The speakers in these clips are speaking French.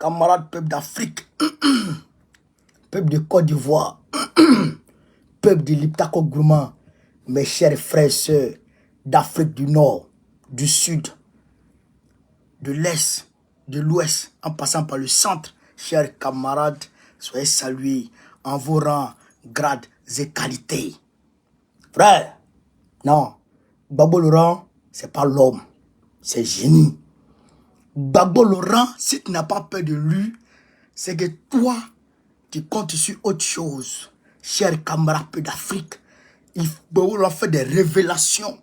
camarades peuple d'Afrique, peuple de Côte d'Ivoire, peuple de l'Iptako Gourmand, mes chers frères et sœurs d'Afrique du Nord, du Sud, de l'Est, de l'Ouest, en passant par le centre, chers camarades, soyez salués en vos rangs, grades et qualités. Frère, non, Gbagbo Laurent, c'est pas l'homme, c'est génie. Gbagbo Laurent, si tu n'as pas peur de lui, c'est que toi, tu comptes sur autre chose. Chers camarades d'Afrique, Gbagbo Laurent fait des révélations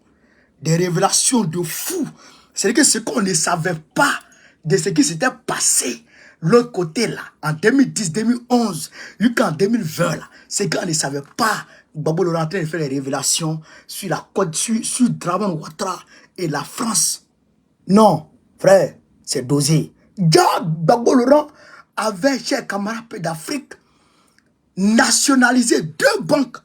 de fou. C'est que ce qu'on ne savait pas de ce qui s'était passé l'autre côté là, en 2010, 2011, jusqu'en 2020 là, c'est qu'on ne savait pas. Gbagbo Laurent est en train de faire des révélations sur la côte, sur Draman Ouattara et la France. Non, frère, c'est dosé. Gbagbo Laurent avait, chers camarades d'Afrique, nationalisé 2 banques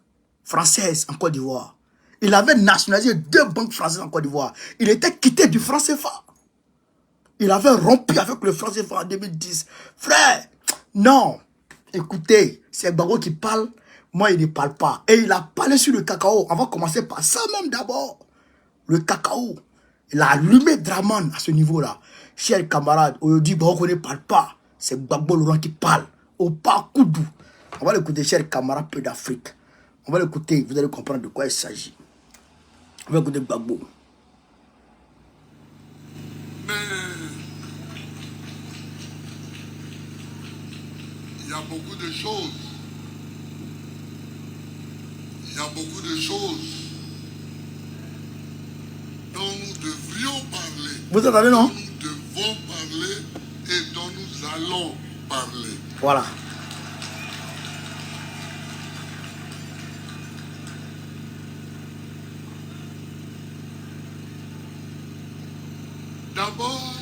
françaises en Côte d'Ivoire. Il avait nationalisé 2 banques françaises en Côte d'Ivoire. Il était quitté du franc CFA. Il avait rompu avec le franc CFA en 2010. Frère, non. Écoutez, c'est Gbagbo qui parle. Moi, il ne parle pas. Et il a parlé sur le cacao. On va commencer par ça même d'abord. Le cacao. Il a allumé Draman à ce niveau-là. Chers camarades, aujourd'hui, Gbagbo ne parle pas. C'est Gbagbo Laurent qui parle. Au pas Koudou. On va l'écouter, chers camarades peu d'Afrique. On va l'écouter, vous allez comprendre de quoi il s'agit. On va écouter Gbagbo. Mais il y a beaucoup de choses. Il y a beaucoup de choses dont nous devrions parler. Vous entendez, non? Dont nous devons parler et dont nous allons parler. Voilà. D'abord,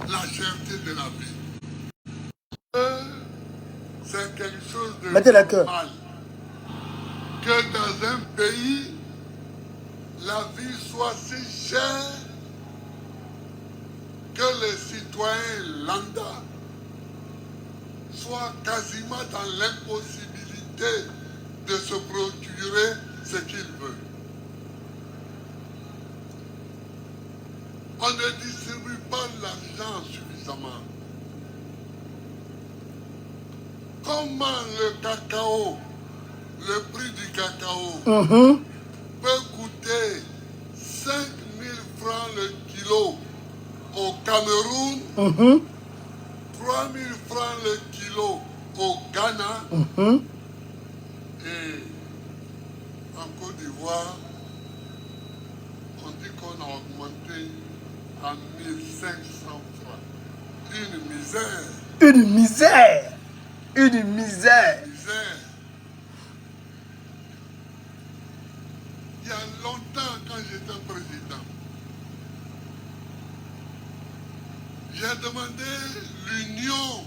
la cherté de la vie. C'est quelque chose de normal. Que dans un pays, la vie soit si chère que les citoyens lambda soient quasiment dans l'impossibilité de se procurer ce qu'ils veulent. On ne distribue pas l'argent suffisamment. Comment le cacao, le prix du cacao peut coûter 5 000 francs le kilo au Cameroun, 3 000 francs le kilo au Ghana et en Côte d'Ivoire, on dit qu'on a augmenté à 1500 francs. Une misère. Une misère. Une misère. Il y a longtemps, quand j'étais président, j'ai demandé l'union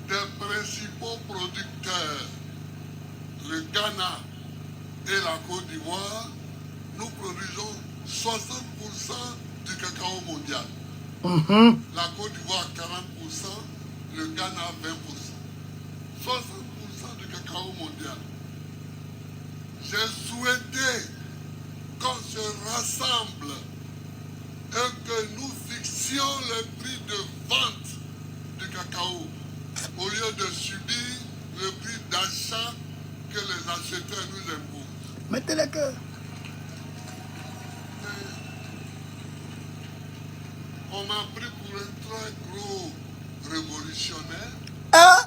des principaux producteurs, le Ghana et la Côte d'Ivoire. Nous produisons 60% du cacao mondial. La Côte d'Ivoire 40%, le Ghana 20%. 60% du cacao mondial. J'ai souhaité qu'on se rassemble et que nous fixions le prix de vente du cacao au lieu de subir le prix d'achat que les acheteurs nous imposent. Mettez le cœur. On m'a pris pour un très gros révolutionnaire. Ah!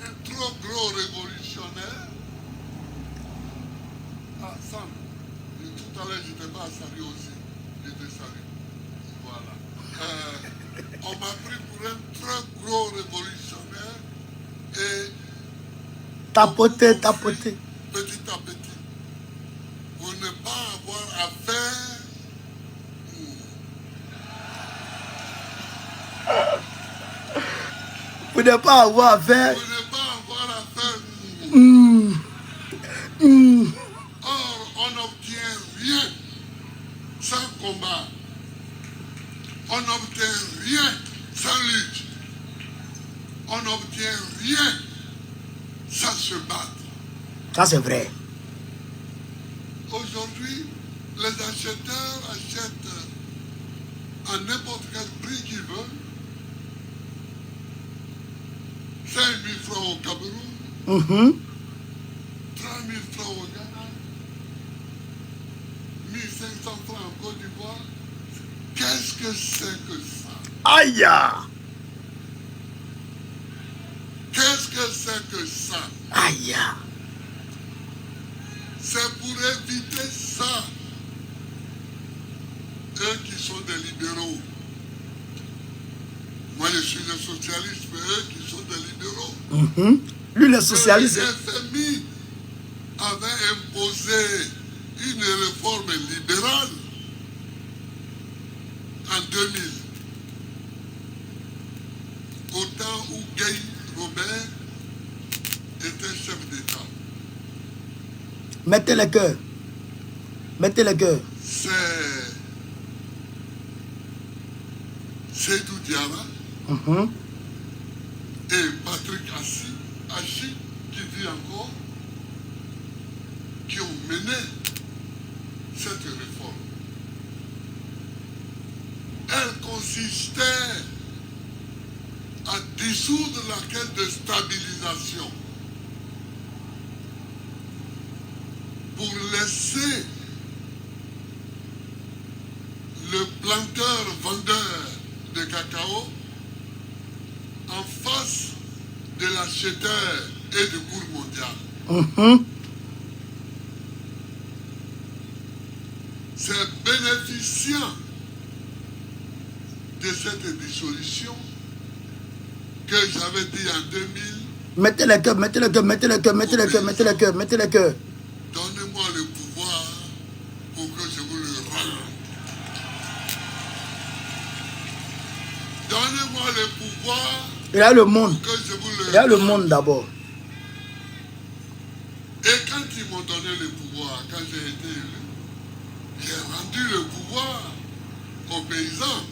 Un trop gros révolutionnaire. Ah, Sam, tout à l'heure, je n'étais pas salué aussi. Je te salue. Voilà. On m'a pris pour un très gros révolutionnaire et... Tapoter. Petit à petit. Pour ne pas avoir affaire... Vous n'avez pas avoir affaire. Pour ne pas avoir affaire... Or, on n'obtient rien sans combat. On n'obtient rien sans lutte. On n'obtient rien sans se battre. Ça, c'est vrai. Aujourd'hui, les acheteurs achètent à n'importe quel prix qu'ils veulent. 5 000 francs au Cameroun, 3 000 francs au Ghana, 1 500 francs en Côte d'Ivoire. Qu'est-ce que c'est que ça? Aïe! Qu'est-ce que c'est que ça? Aïe! C'est pour éviter ça. Eux qui sont des libéraux. Moi, je suis des socialistes, mais eux qui sont des libéraux. Lui, le socialiste. Le FMI avait imposé une réforme libérale en 2000. Au temps où Gay Robert était chef d'État. Mettez le cœur. Mettez le cœur. C'est Seydou Diarra et Patrick Hachi, qui vit encore, qui ont mené cette réforme. Elle consistait à dissoudre la caisse de stabilisation pour laisser le planteur-vendeur de cacao en face de l'acheteur et du cours mondial. C'est bénéficiant de cette dissolution que j'avais dit en 2000. Mettez le cœur, mettez le cœur, mettez le cœur, mettez le cœur, mettez le cœur, mettez le cœur. Donnez-moi le pouvoir pour que je vous le rende. Donnez-moi le pouvoir. Il y a le monde. Que je vous le Il y a le rende. monde d'abord. Et quand ils m'ont donné le pouvoir, quand j'ai été élu, j'ai rendu le pouvoir aux paysans.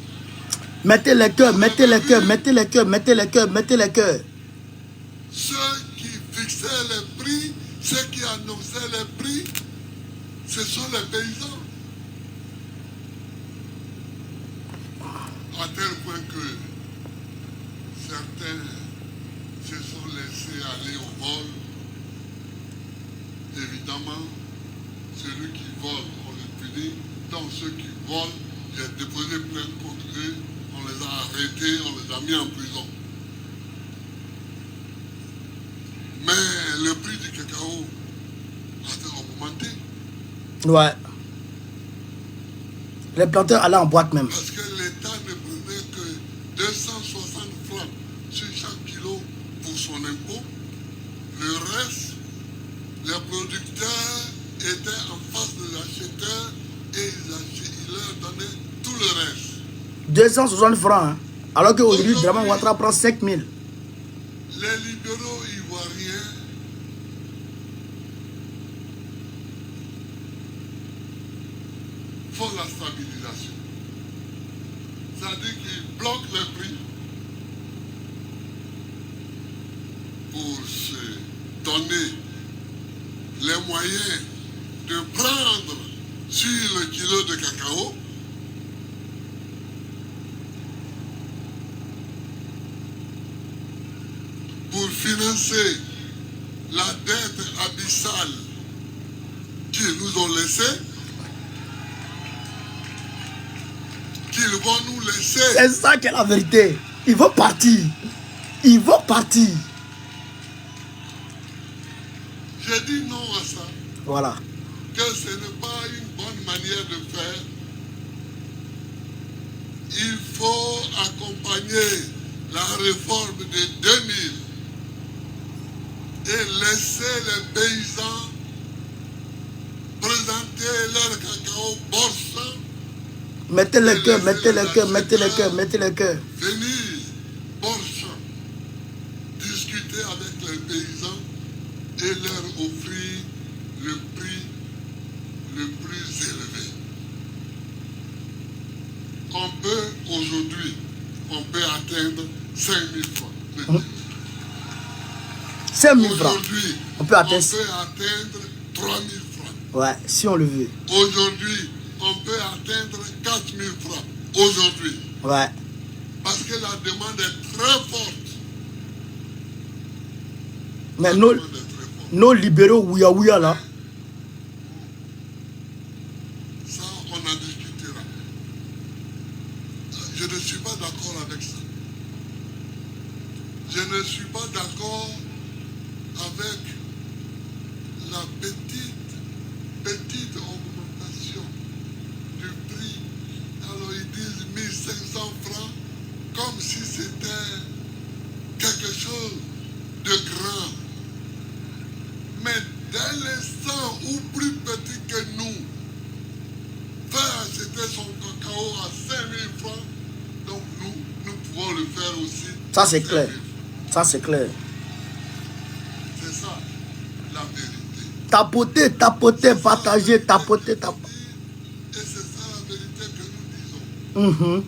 Mettez le cœur, mettez le cœur, mettez le cœur, mettez le cœur, mettez le cœur. Ceux qui fixaient les prix, ceux qui annonçaient les prix, ce sont les paysans. À tel point que certains se sont laissés aller au vol. Évidemment, celui qui vole, on le punit. Donc ceux qui volent, j'ai déposé plainte contre eux, on les a arrêtés, on les a mis en prison. Mais le prix du cacao a augmenté. Ouais. Les planteurs allaient en boîte même. Parce que l'État ne prenait que 260 francs sur chaque kilo pour son impôt. Le reste, les producteurs étaient en face de l'acheteurs et ils leur donnaient tout le reste. 260 francs. Hein. Alors qu'aujourd'hui, Draman Ouattara prend 5 000. Les libéraux ivoiriens font la stabilisation. C'est-à-dire qu'ils bloquent les prix pour se donner les moyens de prendre sur le kilo de cacao pour financer la dette abyssale qu'ils nous ont laissée, qu'ils vont nous laisser. C'est ça qui est la vérité. Ils vont partir. Ils vont partir. J'ai dit non à ça, Voilà. que ce n'est pas une bonne manière de faire. Il faut accompagner la réforme de 2000 et laisser les paysans présenter leur cacao bourse. Mettez le cœur, mettez le cœur, mettez le cœur, mettez le cœur. Venir bourse, discuter avec les paysans et leur offrir le prix le plus élevé. aujourd'hui, on peut atteindre 5 000 francs. 5 000 francs. Aujourd'hui, On peut atteindre 3 000 francs. Ouais, si on le veut. Aujourd'hui, on peut atteindre 4 000 francs. Aujourd'hui. Ouais. Parce que la demande est très forte. Mais nos libéraux ouya là. Ça, on en discutera. Je ne suis pas d'accord avec ça. Je ne suis pas d'accord avec la petite augmentation du prix. Alors ils disent 1500 francs comme si c'était quelque chose de grand. Mais dès l'instant où plus petit que nous fait acheter son cacao à 5 000 francs, donc nous pouvons le faire aussi. Ça c'est clair. Ça c'est clair. C'est ça la vérité. Tapoter, partager, tapoter. Et c'est ça la vérité que nous disons.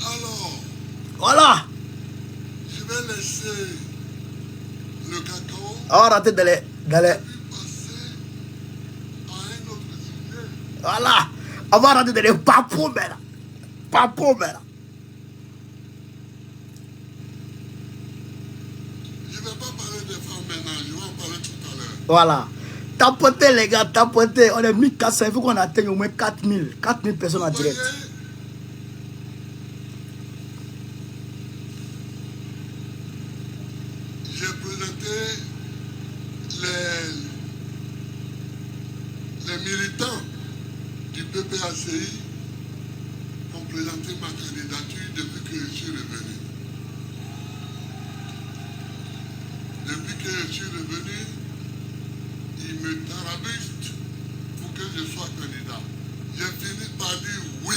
Alors, voilà. je vais laisser le cacao. On va rentrer dans les... Et puis passer à un autre sujet. Voilà. On va rentrer dans les papos, mais là. Papos, mais là. Je ne vais pas parler des femmes maintenant, je vais en parler tout à l'heure. Voilà. Tapoter, les gars, tapoter. On est 1400, il faut qu'on atteigne au moins 4000. 4000 personnes en Vous voyez, direct. j'ai présenté les militants du PPACI qui ont présenté ma candidature depuis que je suis revenu. Depuis que je suis revenu, ils me tarabustent pour que je sois candidat. J'ai fini par dire oui.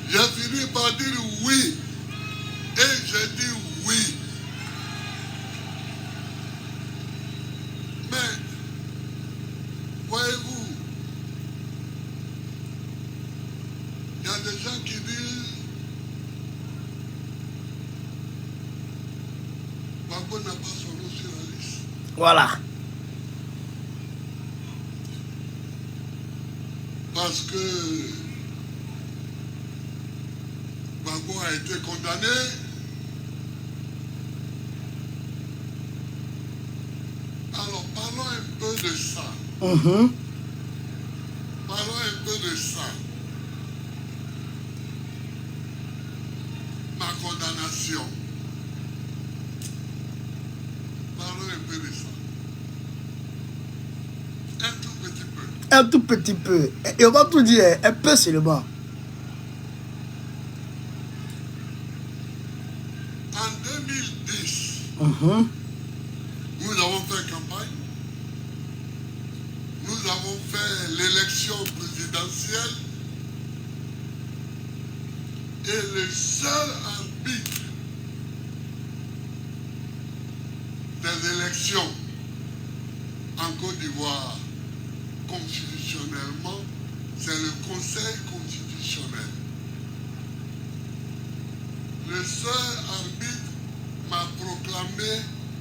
J'ai fini par dire oui. Et j'ai dit oui. Mais, voyez-vous, il y a des gens qui disent Gbagbo n'a pas son nom sur la liste. Voilà. Parce que Gbagbo a été condamné. Alors parlons un peu de ça. Parlons un peu de ça. Ma condamnation. Parlons un peu de ça. Un tout petit peu. Un tout petit peu. Et on va tout dire, un peu seulement. En 2010, nous avons fait campagne. Nous avons fait l'élection présidentielle. Et le seul arbitre des élections en Côte d'Ivoire, constitutionnellement, c'est le Conseil constitutionnel. Le seul arbitre m'a proclamé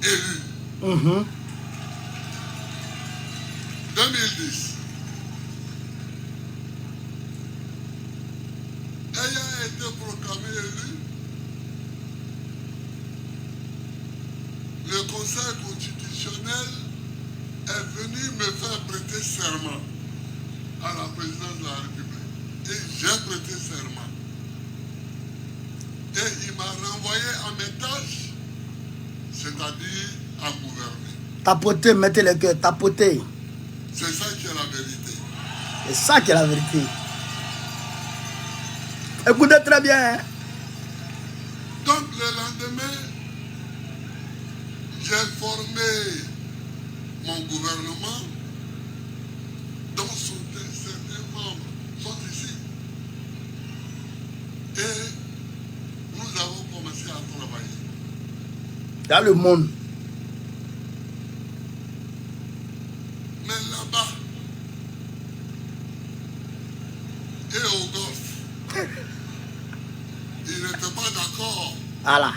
élu. 2010. Ayant été proclamé élu, le Conseil constitutionnel est venu me faire prêter serment à la présidence de la République. Et j'ai prêté serment. Et il m'a renvoyé à mes tâches, c'est-à-dire à gouverner. Tapoter, mettez le cœur, tapoter. C'est ça qui est la vérité. C'est ça qui est la vérité. Écoutez très bien. Donc le lendemain, j'ai formé mon gouvernement dont certains membres sont ici. Et nous avons commencé à travailler. Dans le monde. Mais là-bas, et au Golfe, ils n'étaient pas d'accord. Voilà.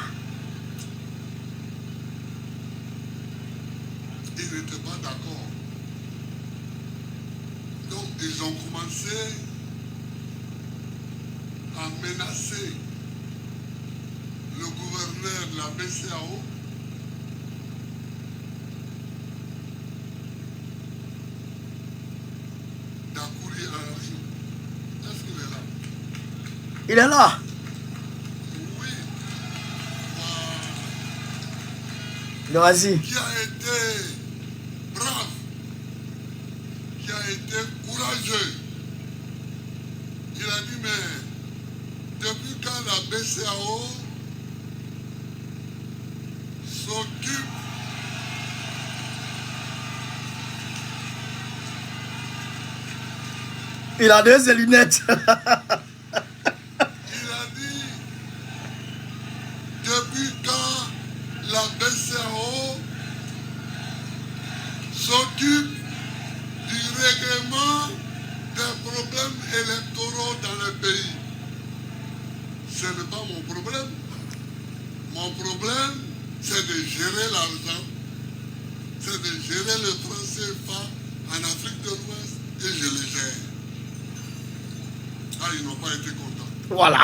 Ils n'étaient pas d'accord. Donc, ils ont commencé à menacer le gouverneur de la BCAO d'Akouri Henry. Est-ce qu'il est là? Il est là. Oui. Vas-y. Qui a été brave, qui a été courageux. Il a dit, mais depuis quand la BCAO s'occupe Il a deux lunettes. il a dit, depuis quand la BCAO s'occupe du règlement des problèmes électoraux dans le pays. Ce n'est pas mon problème. Mon problème, c'est de gérer l'argent, c'est de gérer le franc CFA en Afrique de l'Ouest et je le gère. Ah, ils n'ont pas été contents. Voilà.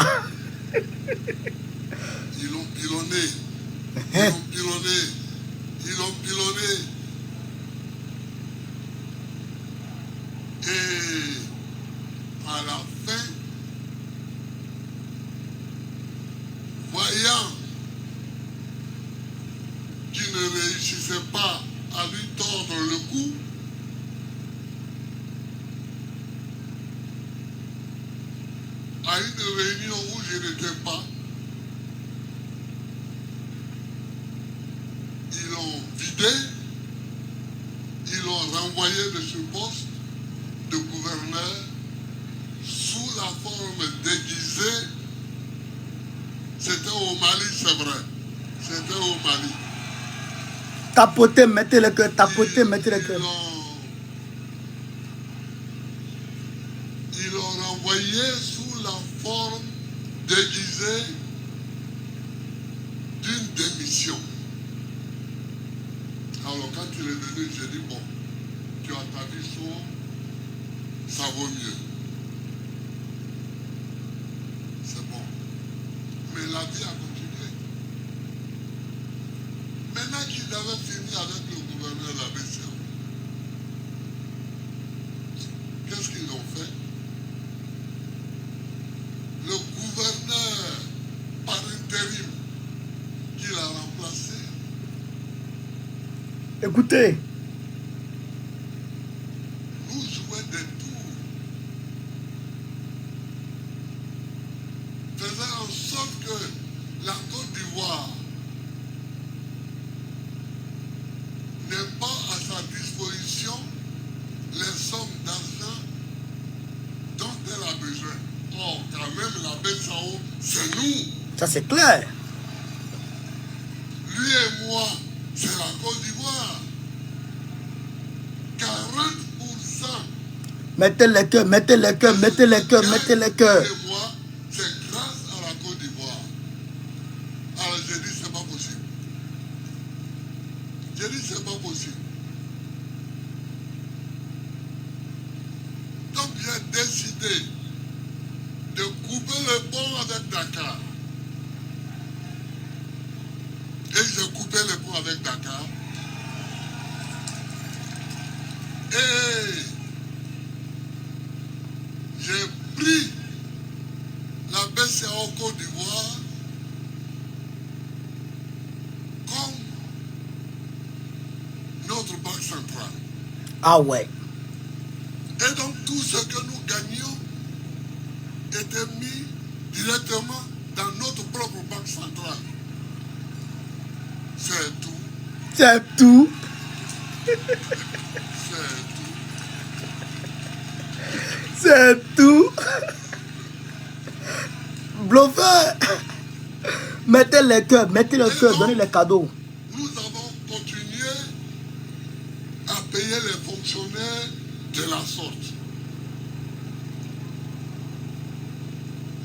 Ils l'ont pilonné. Ils l'ont pilonné. Ils l'ont pilonné. Et à la fin, voyant qu'il ne réussissait pas à lui tordre le cou, à une réunion où je n'étais pas, ils l'ont vidé, ils l'ont renvoyé de ce poste de gouverneur sous la forme déguisée. C'était au Mali, c'est vrai. C'était au Mali. Tapotez, mettez le cœur. Tapotez, mettez le cœur. Ils l'ont renvoyé sous la forme déguisée d'une démission. Alors quand il est venu, j'ai dit, bon, tu as ta vie sauve, ça vaut mieux. C'est bon. Mais la vie a continué. Maintenant qu'ils avaient fini avec le gouverneur de la BCAO, qu'est-ce qu'ils ont fait? Le gouverneur par intérim qui l'a remplacé. Écoutez. Nous jouait des tours. Faisait en sorte que la Côte d'Ivoire n'ait pas à sa disposition les sommes d'argent dont elle a besoin. Or, quand même, la BCAO, c'est nous. Ça, c'est clair. Lui et moi, c'est la Côte d'Ivoire. 40%. Mettez le cœur, mettez le cœur, mettez le cœur, mettez le cœur. Lui et moi, c'est grâce à la Côte d'Ivoire. Alors, j'ai dit, c'est pas possible. J'ai dit, c'est pas possible. Donc, j'ai décidé de couper le pont avec Dakar. Et j'ai coupé le pont avec Dakar. Et j'ai pris la BCAO Côte d'Ivoire comme notre banque centrale. Ah ouais. Et donc tout ce que nous gagnions était mis directement dans notre propre banque centrale. C'est tout. C'est tout. C'est tout. C'est tout. Bluffeur. Mettez le cœur, donnez les cadeaux. payer les fonctionnaires de la sorte.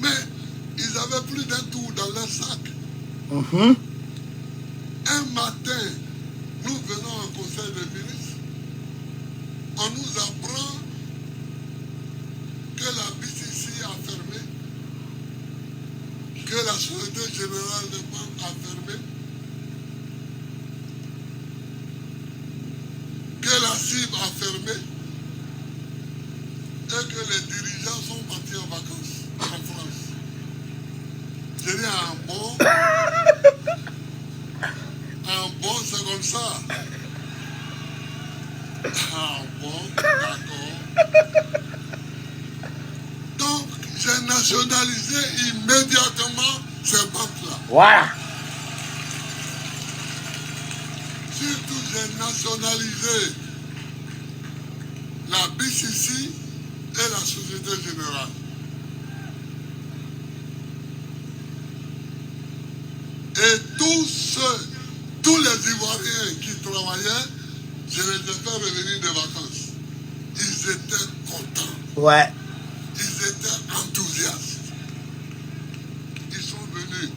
Mais ils avaient plus d'un tour dans leur sac. Un matin, nous venons au conseil des ministres. On nous apprend que la BCC a fermé, que la Société Générale des Banques a fermé, que la CIB a fermé et que les dirigeants sont partis en vacances en France. J'ai dit un bon, c'est comme ça. Ah bon, d'accord. Donc, j'ai nationalisé immédiatement ces banques-là. Voilà. Surtout, j'ai nationalisé la BCC et la Société Générale. Et tous les Ivoiriens qui travaillaient, je les ai fait revenir de vacances. Ils étaient contents. Ouais. Ils étaient enthousiastes. Ils sont venus.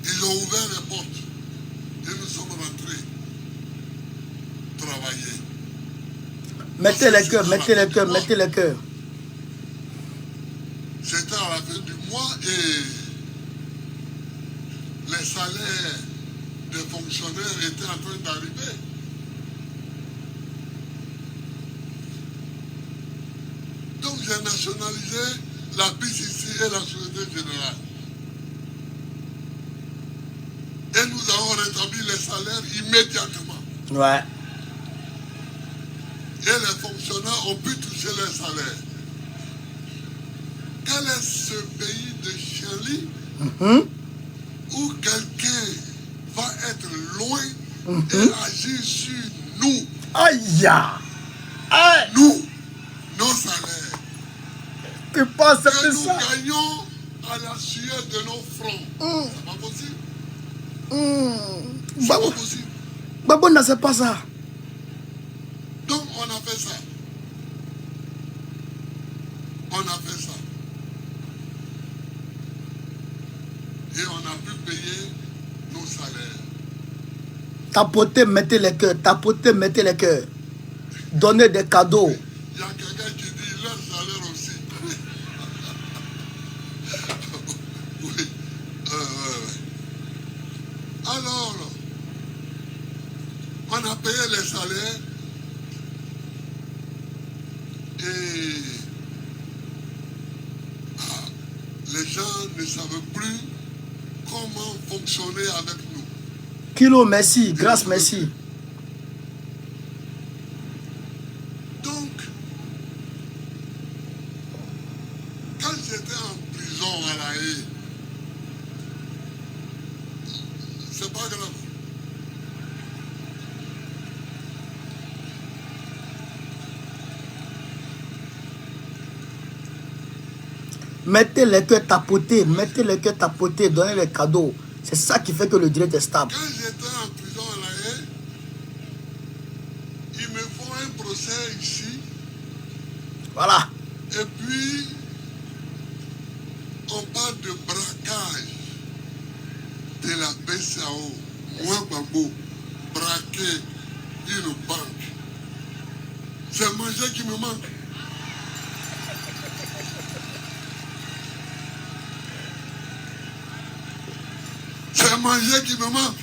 Ils ont ouvert les portes. Et nous sommes rentrés travailler. Mettez les cœurs, mettez les cœurs, mettez les cœurs. C'était à la fin du mois et les salaires des fonctionnaires étaient en train d'arriver. Donc j'ai nationalisé la BCC et la Société Générale. Et nous avons rétabli les salaires immédiatement. Ouais. Et les fonctionnaires ont pu toucher les salaires. Quel est ce pays de Chili où quelqu'un va être loin et agir sur nous? Aïe! Aïe! Nous, nos salaires. Tu penses que Que c'est nous ça? gagnons à la sueur de nos fronts. C'est pas possible. C'est Babou, pas possible. Babou, non, c'est pas ça. Donc on a fait ça. On a fait ça. Et on a pu payer nos salaires. Tapotez, mettez les cœurs. Tapotez, mettez les cœurs. Donnez des cadeaux. Il y a quelqu'un qui dit leur salaire aussi. Oui. Ouais. Alors, on a payé les salaires et les gens ne savaient plus comment fonctionner avec nous. Kilo, merci. Grâce, merci. Donc, quand j'étais en prison à La Haye, c'est pas grave. Mettez les cœurs tapotés. Mettez les cœurs tapotés. Donnez les cadeaux. C'est ça qui fait que le direct est stable. Quand j'étais en prison à La Haye, ils me font un procès ici, Voilà. et puis on parle de braquage de la BCAO. Moi, Babo, braquer une banque. C'est manger qui me manque. C'est manger qui me manque.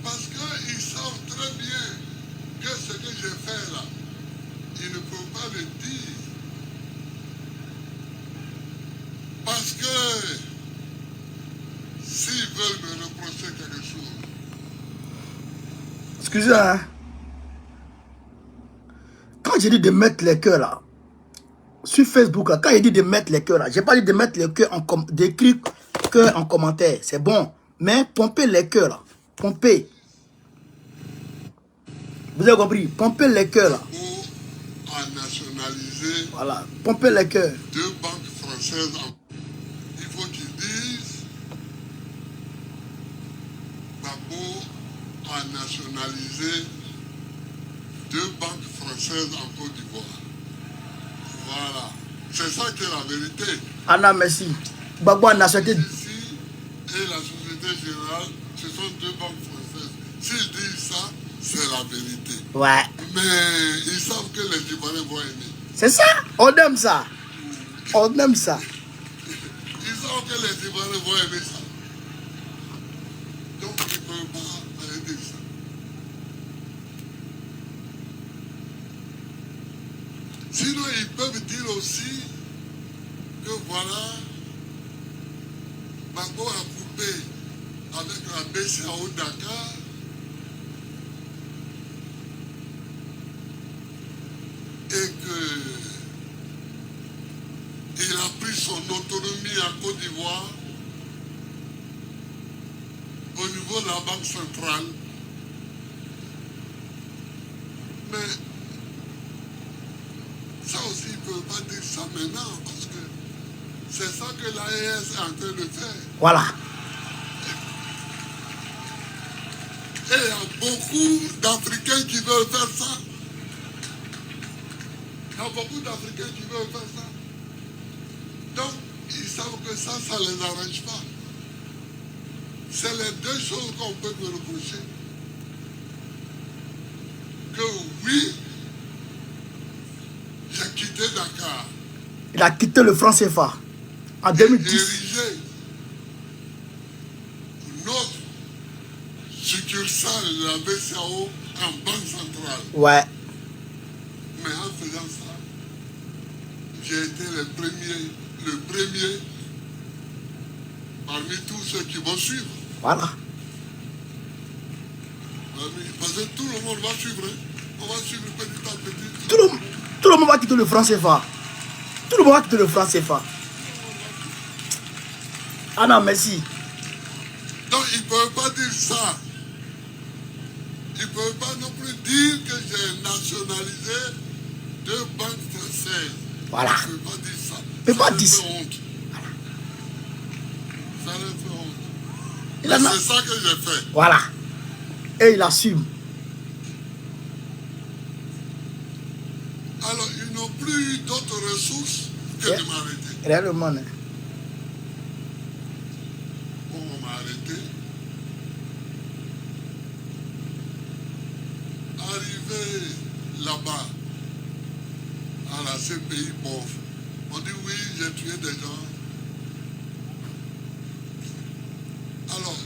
Parce qu'ils savent très bien que ce que j'ai fait là, ils ne peuvent pas le dire. Parce que s'ils veulent me reprocher quelque chose, Excusez, hein. Quand j'ai dit de mettre les cœurs là, sur Facebook, là, quand j'ai dit de mettre les cœurs là, j'ai pas dit de mettre les cœurs en d'écrire cœur en commentaire. C'est bon. Mais pompez les cœurs là. Pompez. Vous avez compris? Pompez les cœurs là. ou en nationalité. nationaliser Voilà, pomper les cœurs. 2 banques françaises. Il faut qu'ils disent Gbagbo a nationalisé 2 banques françaises en Côte d'Ivoire. Voilà. C'est ça qui est la vérité. Anna, merci. Gbagbo a nationalisé. Ici et la Société Générale, ce sont 2 banques françaises. S'ils disent ça, c'est la vérité. Ouais. Mais ils savent que les Ivoiriens vont aimer. C'est ça. On aime ça. On aime ça. Ils savent que les Ivoiriens vont aimer ça. Donc ils ne peuvent pas aller dire ça. Sinon, ils peuvent dire aussi que voilà, Gbagbo a coupé avec la BCAO Dakar. Et qu'il a pris son autonomie en Côte d'Ivoire au niveau de la Banque centrale. Mais ça aussi, ils ne peuvent pas dire ça maintenant parce que c'est ça que l'AES est en train de faire. Voilà. Et il y a beaucoup d'Africains qui veulent faire ça. Il y a beaucoup d'Africains qui veulent faire ça. Donc, ils savent que ça ne les arrange pas. C'est les 2 choses qu'on peut me reprocher. Que oui, j'ai quitté Dakar. Il a quitté le franc CFA en 2010. Érigé notre succursale de la BCAO en banque centrale. Ouais. Mais en faisant ça, j'ai été le premier parmi tous ceux qui vont suivre. Voilà. Parce que tout le monde va suivre. Hein. On va suivre petit à petit. Tout le monde va quitter le franc CFA. Tout le monde va quitter le franc CFA. Anna, merci. Donc ils ne peuvent pas dire ça. Ils ne peuvent pas non plus dire que j'ai nationalisé 2 banques françaises. Voilà. Ils ne peuvent pas dire ça. Ils ne peuvent pas dire ça. Honte. Ça leur fait honte. Il Mais en a- c'est ça que j'ai fait. Voilà. Et il assume. Alors, ils n'ont plus eu d'autres ressources que Yeah. de m'arrêter. Réellement. Hein. Bon, on m'a arrêté. Arrivé là-bas, à la CPI, bon, on dit oui, j'ai tué des gens. Alors,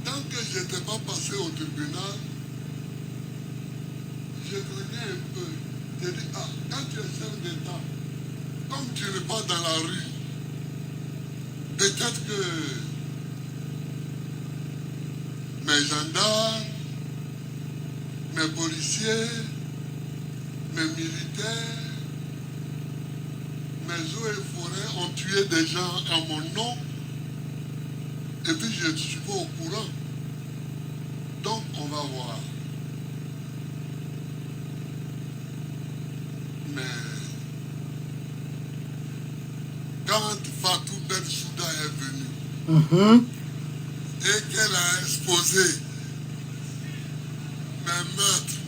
tant que je n'étais pas passé au tribunal, je craignais un peu. J'ai dit, ah, quand tu es chef d'État, comme tu n'es pas dans la rue, peut-être que mes gendarmes, mes policiers, mes militaires, mes eaux et forêts ont tué des gens à mon nom et puis je ne suis pas au courant. Donc on va voir. Mais quand Fatou Bensouda est venue et qu'elle a exposé mes meurtres,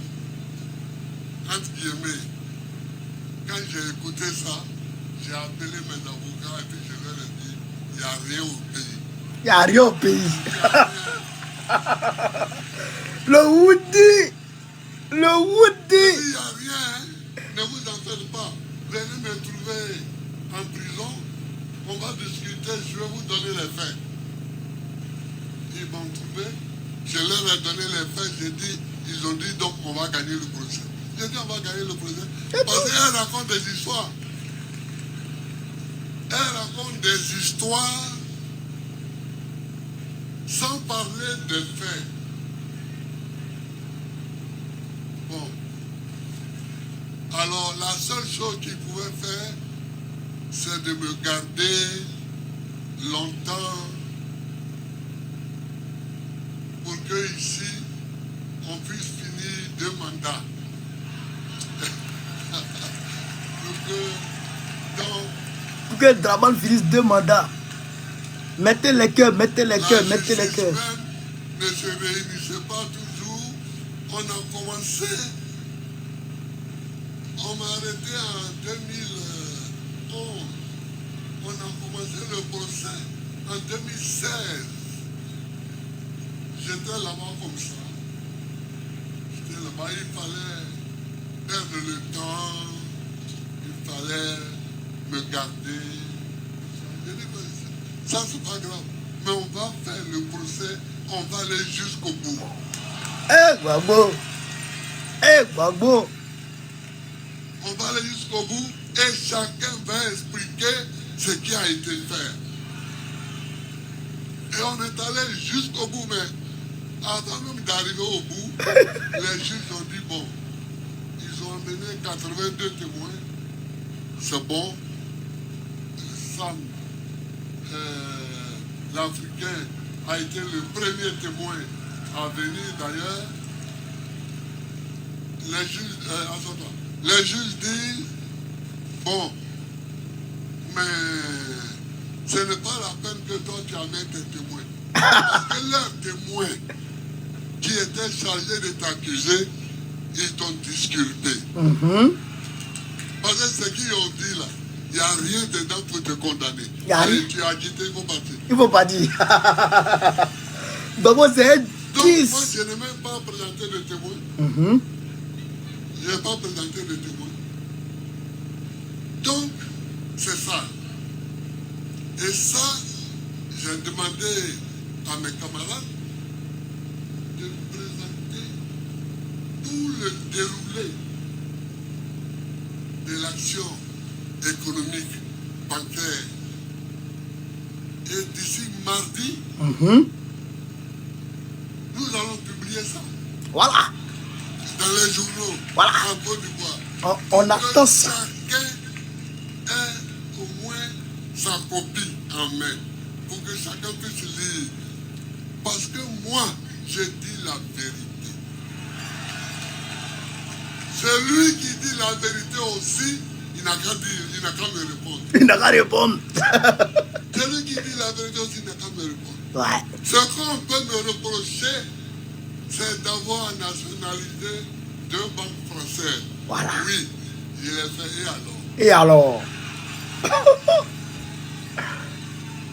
entre guillemets, quand j'ai écouté ça, j'ai appelé mes avocats et puis je leur ai dit, il n'y a rien au pays. Il n'y a rien au pays. Il n'y a rien. Le Woody. Le Woody. Il n'y a rien. Ne vous en faites pas. Venez me trouver en prison. On va discuter. Je vais vous donner les faits. Ils m'ont trouvé. Je leur ai donné les faits. J'ai dit, ils ont dit donc on va gagner le procès. J'ai dit on va gagner le procès. Parce qu'elle raconte des histoires. Elle raconte des histoires sans parler des faits. Bon. Alors, la seule chose qu'il pouvait faire, c'est de me garder longtemps pour que ici, on puisse finir 2 mandats. que Draman finisse 2 mandats. Mettez les cœurs, mettez les cœurs, mettez les cœurs. Ne se réunissait pas toujours. On a commencé. On m'a arrêté en 2011. On a commencé le procès en 2016. J'étais là-bas comme ça. J'étais là-bas, il fallait perdre le temps. Il fallait me garder. J'ai dit, ça c'est pas grave. Mais on va faire le procès, on va aller jusqu'au bout. Eh, Gbagbo. Eh, Gbagbo. On va aller jusqu'au bout et chacun va expliquer ce qui a été fait. Et on est allé jusqu'au bout, mais avant même d'arriver au bout, les juges ont dit, bon, ils ont amené 82 témoins. C'est bon. Sam, l'Africain, a été le premier témoin à venir d'ailleurs. Les juges disent, bon, mais ce n'est pas la peine que toi tu amènes tes témoins. Parce que leurs témoins qui étaient chargés de t'accuser, ils t'ont disculpé. Parce que ce qu'ils ont dit là, il n'y a rien dedans pour te condamner. Allez, tu as quitté, il faut partir. Il faut pas dire. Gbagbo, c'est un 10. Donc, moi, je n'ai même pas présenté de témoin. Je n'ai pas présenté de témoin. Donc, c'est ça. Et ça, j'ai demandé à mes camarades de présenter tout le déroulé de l'action économique, bancaire. Et d'ici mardi, nous allons publier ça. Voilà. Dans les journaux, Voilà. en Côte d'Ivoire. On attend ça. Chacun ait au moins sa copie en main. Pour que chacun puisse lire. Parce que moi, je dis la vérité. Celui qui dit la vérité aussi, il n'a qu'à dire, il n'a qu'à me répondre. Il n'a qu'à répondre. Celui qui dit la vérité aussi, il n'a qu'à me répondre. Ouais. Ce qu'on peut me reprocher, c'est d'avoir nationalisé 2 banques françaises. Voilà. Oui, je l'ai fait. Et alors? Et alors?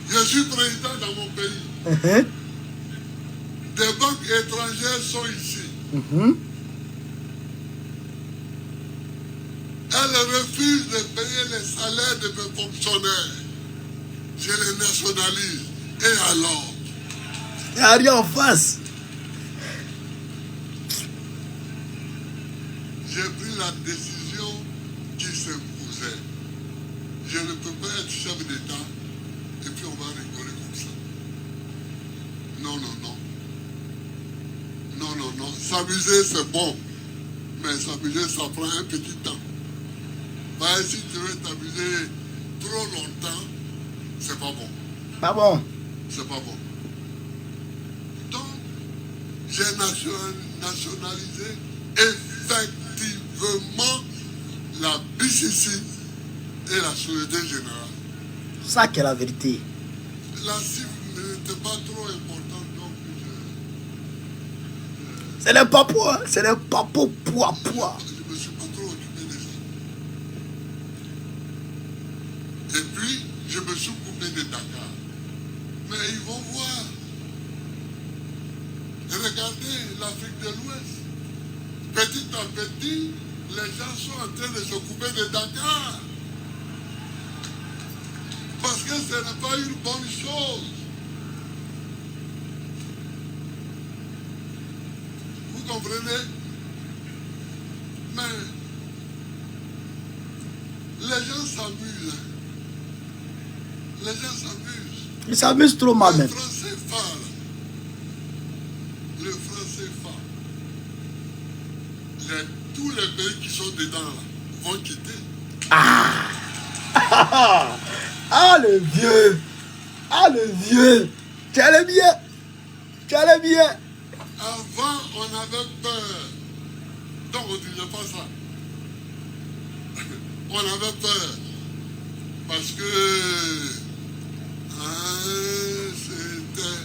Je suis président dans mon pays. Des banques étrangères sont ici. Elles refusent de payer les salaires de mes fonctionnaires. Je les nationalise. Et alors? Il n'y a rien en face. J'ai pris la décision qui s'imposait. Je ne peux pas être chef d'État et puis on va rigoler comme ça. Non, non, non. Non, non, non. S'amuser, c'est bon. Mais s'amuser, ça prend un petit temps. Parce que si tu veux t'amuser trop longtemps, c'est pas bon. Pas bon. C'est pas bon. Donc, j'ai nationalisé effectivement la BCC et la Société Générale. Ça qui est la vérité. La cible n'était pas trop importante, donc C'est les papous, hein. C'est les papous poids. je ne me suis pas trop occupé de ça. Et puis, je me suis coupé de Dakar. Mais ils vont voir. Regardez l'Afrique de l'Ouest. Petit à petit, les gens sont en train de se couper de Dakar. Parce que ce n'est pas une bonne chose. Vous comprenez? Mais les gens s'amusent. Les gens s'amusent. Ils s'amusent trop mal Le même. français parle. Le français parle. Tous les pays qui sont dedans là, vont quitter. Ah le vieux. Ah le vieux. Tu allais bien. Tu allais bien. Avant, on avait peur. Donc on ne disait pas ça. On avait peur. Parce que c'était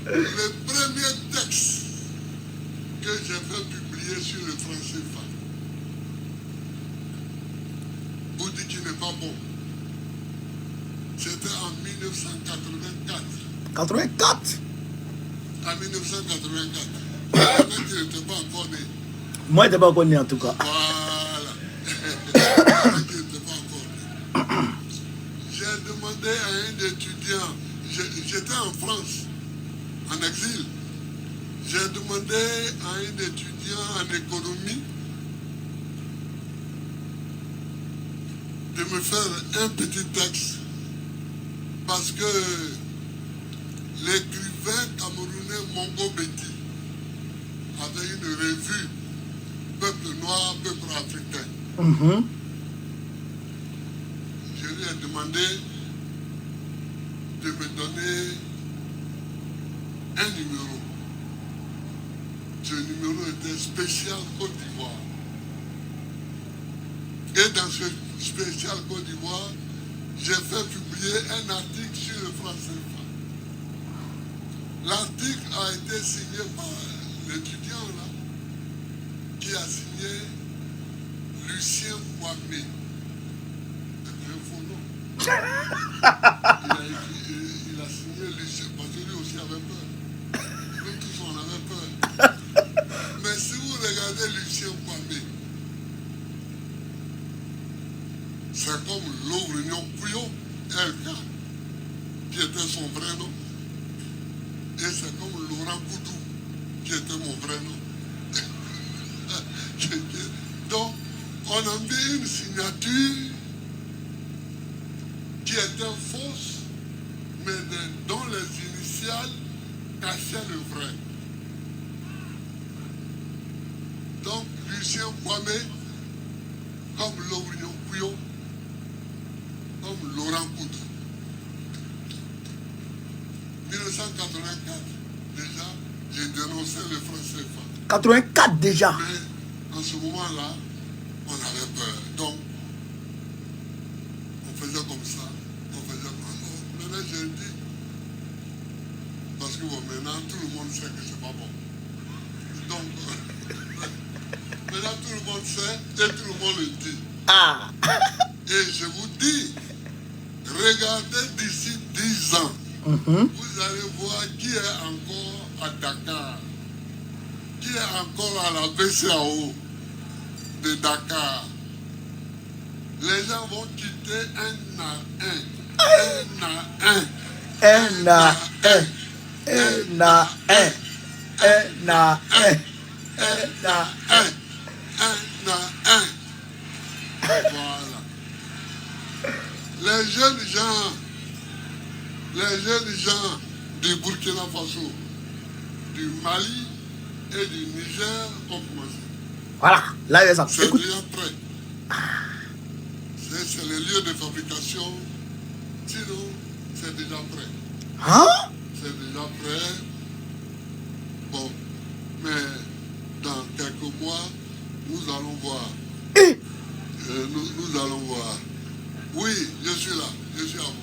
le premier texte que j'ai fait publier sur le franc CFA. Vous dites qu'il n'est pas bon. C'était en 1984. 84? En 1984. Le mec, il n'était pas encore né. Moi, je n'étais pas encore né en tout cas. Voilà. Le mec, il n'était pas encore né. J'ai demandé à un étudiant, j'étais en France, en exil. J'ai demandé à un étudiant en économie de me faire un petit texte parce que l'écrivain camerounais Mongo Betty avait une revue Peuple noir, peuple africain. Je lui ai demandé de me donner un numéro. Ce numéro était spécial Côte d'Ivoire. Et dans ce spécial Côte d'Ivoire, j'ai fait publier un article sur le franc CFA. L'article a été signé par l'étudiant là, qui a signé Lucien Kwame. C'est un faux nom. Il a signé Lucien, parce que lui aussi avait peur. Nous tous on avait peur. Mais si vous regardez Lucien Kwame, c'est comme Lovrignon Pouillot, LK, qui était son vrai nom. Et c'est comme Laurent Koudou, qui était mon vrai nom. Donc, on a mis une signature qui était fausse, mais dont les initiales cachaient le vrai. Donc, Lucien Kwame, comme Lovrignon Pouillot, comme Laurent Koudou. 1984, déjà, j'ai dénoncé le franc CFA. 84 déjà. Mais en ce moment-là, on avait peur. Donc, on faisait comme ça. On faisait comme ça. Maintenant, j'ai dit, parce que bon, maintenant, tout le monde sait que c'est pas bon. Donc, maintenant, tout le monde sait et tout le monde le dit. Ah. Et je vous dis, regardez d'ici 10 ans, vous allez voir qui est encore à Dakar, qui est encore à la BCAO de Dakar. Les gens vont quitter un à un. Un à un. Un à un. Un à un. Un à un. Un à un. Voilà. Les jeunes gens du Burkina Faso, du Mali et du Niger ont commencé. Voilà, là, il y a ça. C'est Écoute. déjà prêt. C'est le lieu de fabrication. Sinon, c'est déjà prêt. Hein? C'est déjà prêt. Bon, mais dans quelques mois, nous allons voir. Eh. Nous allons voir. Oui, je suis là. Je suis à vous.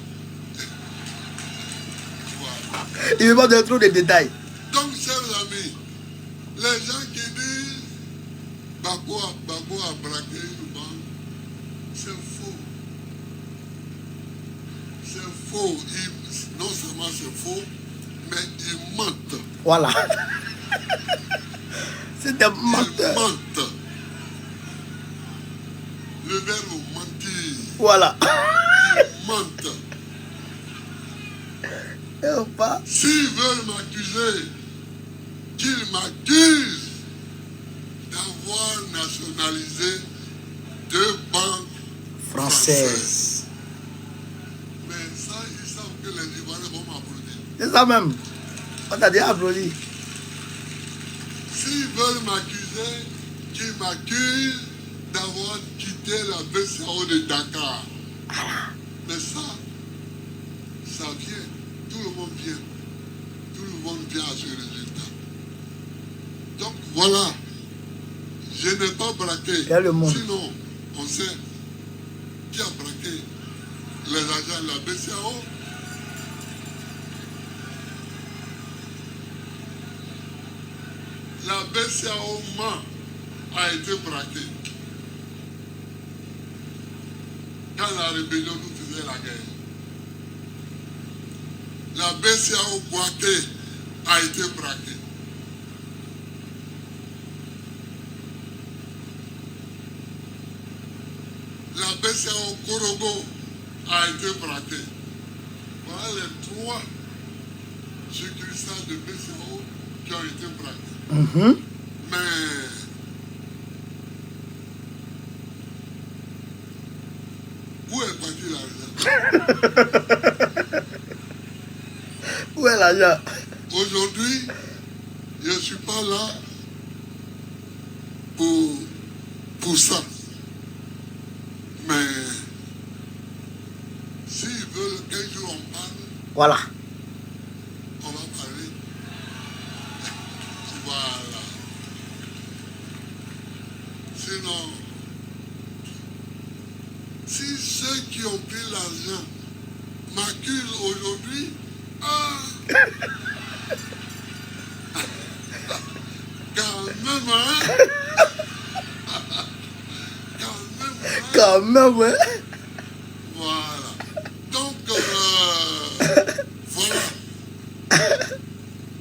Voilà. Il me demande trop de détails. Donc, chers amis, les gens qui disent Bako a braqué une banque, c'est faux. C'est faux. Non seulement c'est faux, mais ils mentent. Voilà. C'est des Ils menteurs. mentent. Le verbe mentir. Voilà. Ils mentent. Et pas. S'ils veulent m'accuser, qu'ils m'accusent d'avoir nationalisé 2 banques Française. Mais ça, ils savent que les Ivoiriens vont m'applaudir. C'est ça même. On t'a déjà applaudi. S'ils veulent m'accuser, qu'ils m'accusent d'avoir quitté la BCAO de Dakar. Mais ça vient. Tout le monde vient. Tout le monde vient à ce résultat. Donc voilà. Je n'ai pas braqué. Quel le monde. Sinon, on sait. qui a braqué les agents de la BCAO. La BCAO a été braquée quand la rébellion nous faisait la guerre. La BCAO Boaké a été braquée. La BCAO Korogo a été braquée. Voilà les 3 succursales de BCAO qui ont été braquées. Mais où est parti l'argent? Où est l'argent? Aujourd'hui, je ne suis pas là pour ça. Mais s'ils veulent qu'un jour on parle, Voilà. on va parler. Voilà. Sinon, si ceux qui ont pris l'argent m'accusent aujourd'hui, quand même, hein? Quand même, ouais. Voilà. Donc, voilà.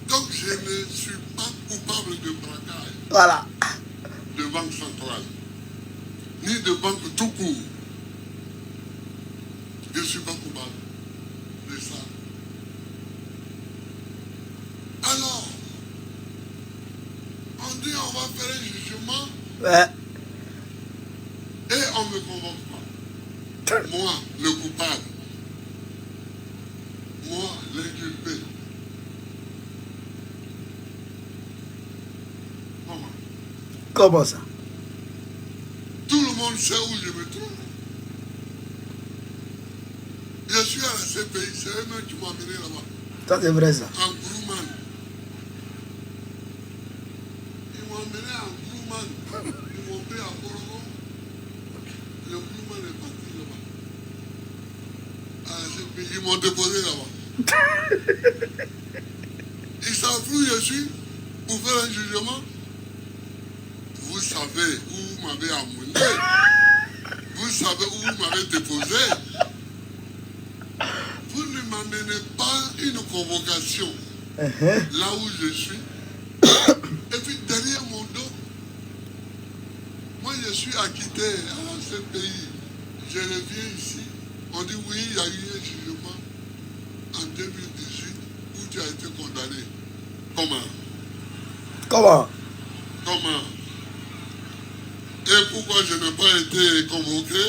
Donc, je ne suis pas coupable de braquage Voilà. de banque centrale, ni de banque tout court. Je ne suis pas coupable de ça. Alors, on dit on va faire un jugement Ouais. et on ne me convoque pas. Moi, le coupable. Moi, l'inculpé. Comment? Comment ça? Tout le monde sait où je me trouve. Je suis à la CPI, c'est eux-mêmes qui m'ont amené là-bas. Ça, c'est vrai, ça. En Grouman. Ils m'ont amené en Grouman. Ils m'ont pris à Korogo. Le Grouman est parti là-bas. À la CPI, ils m'ont déposé là-bas. Ils savent où je suis pour faire un jugement. Vous savez où vous m'avez amené. Vous savez où vous m'avez déposé. Vous ne m'amenez pas une convocation là où je suis. Et puis derrière mon dos, moi je suis acquitté à ce pays. Je reviens ici. On dit oui, il y a eu un jugement en 2018 où tu as été condamné. Comment? Comment? Comment? Et pourquoi je n'ai pas été convoqué?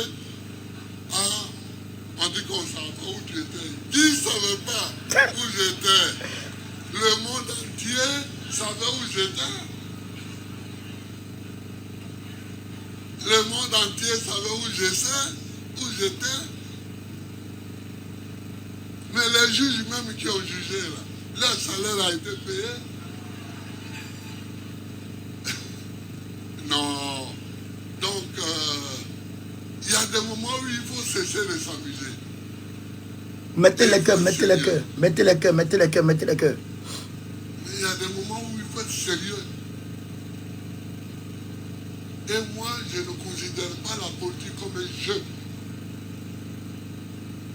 Ah, on dit qu'on ne savait pas où tu étais. Qui ne savait pas où j'étais? Le monde entier savait où j'étais. Le monde entier savait où j'étais. Mais les juges même qui ont jugé, là, leur salaire a été payé. Non. Donc, il y a des moments où il faut cesser de s'amuser. Mettez les cœurs, mettez les cœurs, mettez les cœurs, mettez les cœurs, mettez les cœurs. Mais il y a des moments où il faut être sérieux. Et moi, je ne considère pas la politique comme un jeu.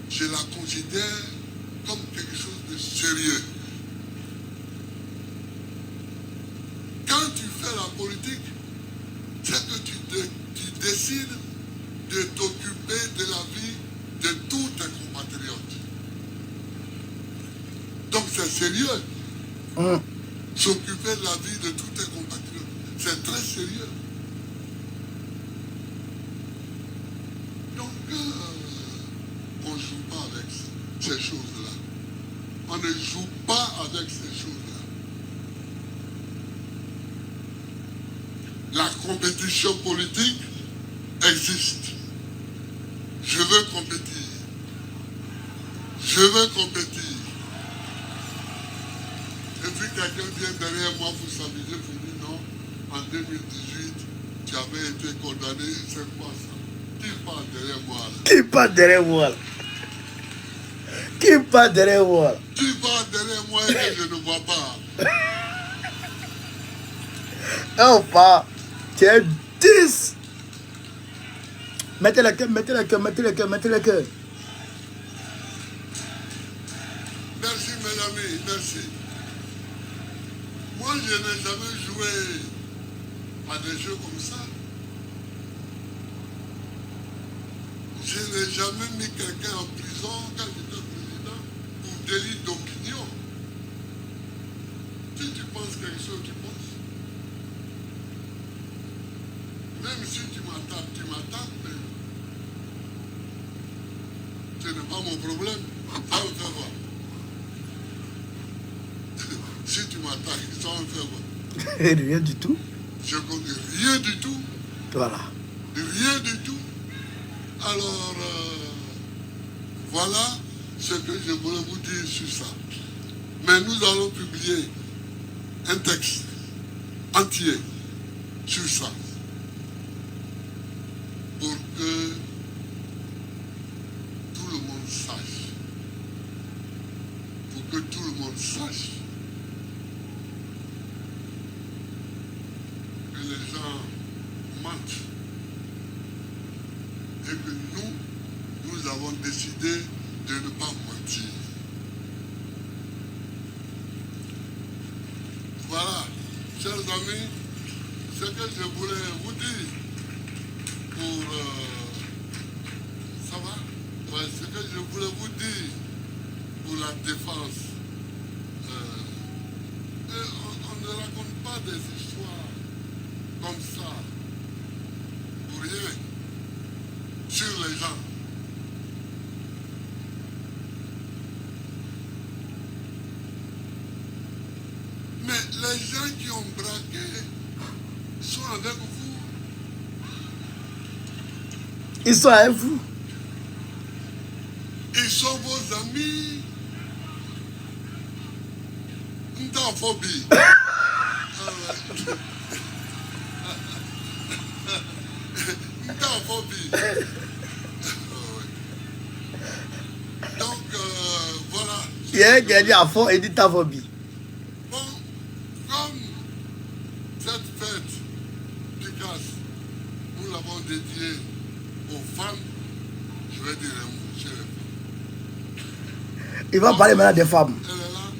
Je la considère comme quelque chose de sérieux. Quand tu fais la politique, c'est que tu décides de t'occuper de la vie de tous tes compatriotes. Donc c'est sérieux. S'occuper de la vie de tous tes compatriotes, c'est très sérieux. Donc, on ne joue pas avec ces choses-là. On ne joue pas avec ces choses-là. La compétition politique existe. Je veux compétir. Je veux compétir. Et puis quelqu'un vient derrière moi pour s'amuser, pour dire non, en 2018, tu avais été condamné, c'est quoi ça? Qui parle derrière moi là? Qui parle derrière moi là? Qui parle derrière moi là? Qui parle derrière moi et que je ne vois pas? Oh, pas. Tu es 10. Mettez le cœur, mettez le cœur, mettez le cœur, mettez le cœur. Merci mes amis, merci. Moi je n'ai jamais joué à des jeux comme ça. Je n'ai jamais mis quelqu'un en prison quand j'étais président pour délit d'opinion. Si tu penses quelque chose, tu penses. Même si tu m'attaques, mais ce n'est pas mon problème. Ça me fait quoi? Si tu m'attaques, ça me fait quoi? Rien du tout. Je connais rien du tout. Voilà. Rien du tout. Alors, voilà ce que je voulais vous dire sur ça. Mais nous allons publier un texte entier sur ça. Pour que tout le monde sache. Pour que tout le monde sache que les gens mentent. Et que nous avons décidé de ne pas mentir. Voilà, chers amis, ce que je voulais vous dire pour... ça va? Ouais, ce que je voulais vous dire pour la défense. On ne raconte pas des histoires comme ça pour rien sur les gens. Mais les gens qui ont braqué sont avec vous. Ils sont avec vous. Ils sont vos amis. Ndaphobie. Ndaphobie. Donc, voilà. Il y a un qui a dit à fond et dit ta phobie. Bon, comme cette fête du casse, nous l'avons dédiée aux femmes, je vais dire un mot sur les femmes. Il va parler maintenant des femmes. Elle est là.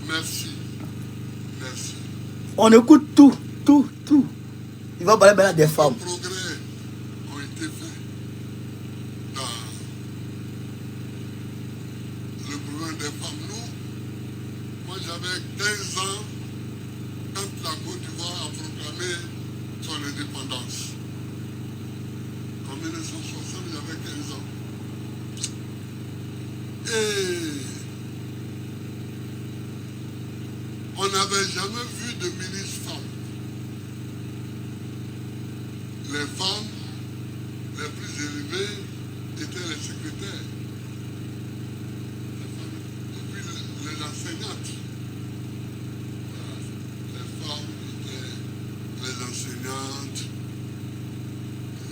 Merci. Merci. On écoute tout, tout, tout. Il va parler maintenant des femmes. Les progrès ont été faits dans le problème des femmes. Nous, moi j'avais 15 ans quand la Côte d'Ivoire a proclamé son indépendance. En 1960, j'avais 15 ans. Et on n'avait jamais vu de ministre femme. Les femmes les plus élevées étaient les secrétaires. Et puis les enseignantes. Voilà. Les femmes étaient les enseignantes.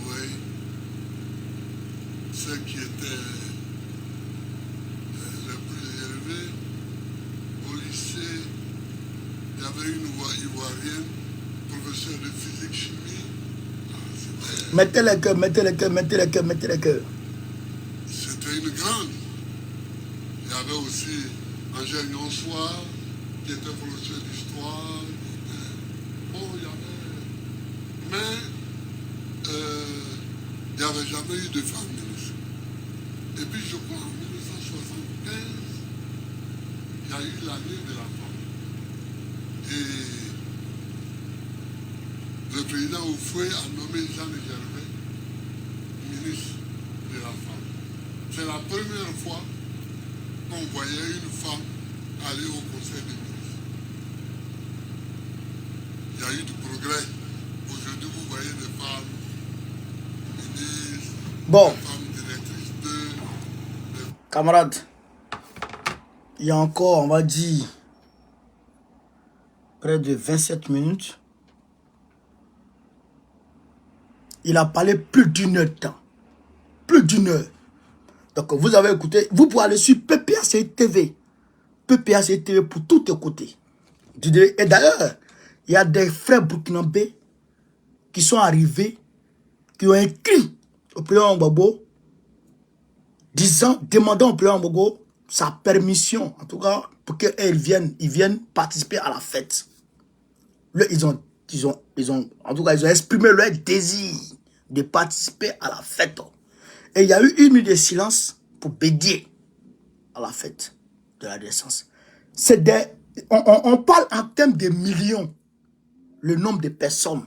Oui. Ceux qui étaient les plus élevés. Au lycée, il y avait une Ivoirienne, professeure de physique-chimie. Mettez le cœur, mettez le cœur, mettez le cœur, mettez le cœur. C'était une grande. Il y avait aussi Angèle Nyonsoir, qui était professeur d'histoire. Bon, il y avait... Mais il n'y avait jamais eu de femme ministre. Et puis je crois en 1975, il y a eu l'année de la femme. Et le président Oufoué a nommé Jeanne Gervais ministre de la femme. C'est la première fois qu'on voyait une femme aller au conseil des ministres. Il y a eu du progrès. Aujourd'hui, vous voyez des femmes ministres, Bon, des femmes directrices de... camarades, il y a encore, on va dire, près de 27 minutes. Il a parlé plus d'une heure de temps. plus d'une heure. Donc, vous avez écouté. Vous pouvez aller sur PPACI TV. PPACI TV pour tout écouter. Et d'ailleurs, il y a des frères burkinabés qui sont arrivés, qui ont écrit au président Gbagbo, demandant au président Gbagbo sa permission, en tout cas, pour qu'ils viennent participer à la fête. Là, en tout cas, ils ont exprimé leur désir de participer à la fête. Et il y a eu 1 minute de silence pour bédier à la fête de la naissance. On parle en termes de millions. Le nombre de personnes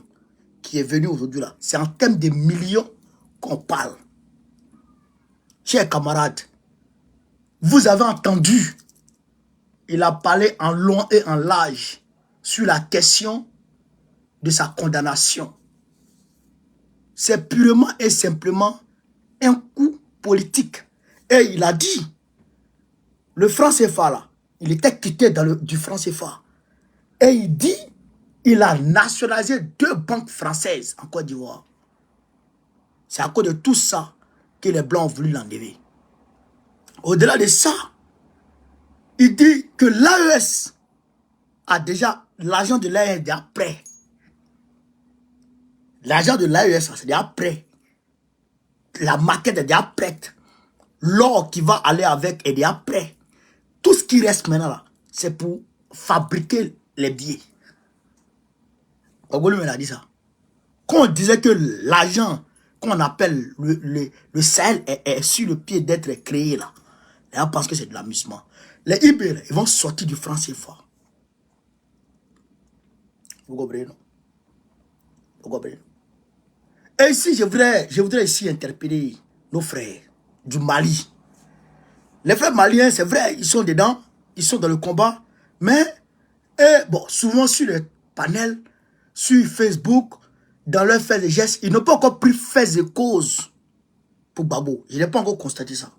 qui est venu aujourd'hui là, c'est en termes de millions qu'on parle. Chers camarades, vous avez entendu, il a parlé en long et en large sur la question de sa condamnation. C'est purement et simplement un coup politique. Et il a dit, le franc CFA là, il était quitté du franc CFA. Et il dit, il a nationalisé 2 banques françaises en Côte d'Ivoire. C'est à cause de tout ça que les Blancs ont voulu l'enlever. Au-delà de ça, il dit que l'AES a déjà, l'argent de l'AES est déjà prêt. L'argent de l'AES, c'est déjà prêt. La maquette est déjà prête. L'or qui va aller avec est déjà prêt. Tout ce qui reste maintenant là, c'est pour fabriquer les billets. Ogolo a dit ça. Quand on disait que l'argent qu'on appelle le Sahel est sur le pied d'être créé là, les gens pensent que c'est de l'amusement. Les IB, ils vont sortir du franc CFA. Vous comprenez, non? Vous comprenez? Et ici, je voudrais ici interpeller nos frères du Mali. Les frères maliens, c'est vrai, ils sont dedans, ils sont dans le combat, mais bon, souvent sur les panels, sur Facebook, dans leur fait des gestes, ils n'ont pas encore pris fait et cause pour Gbagbo. Je n'ai pas encore constaté ça.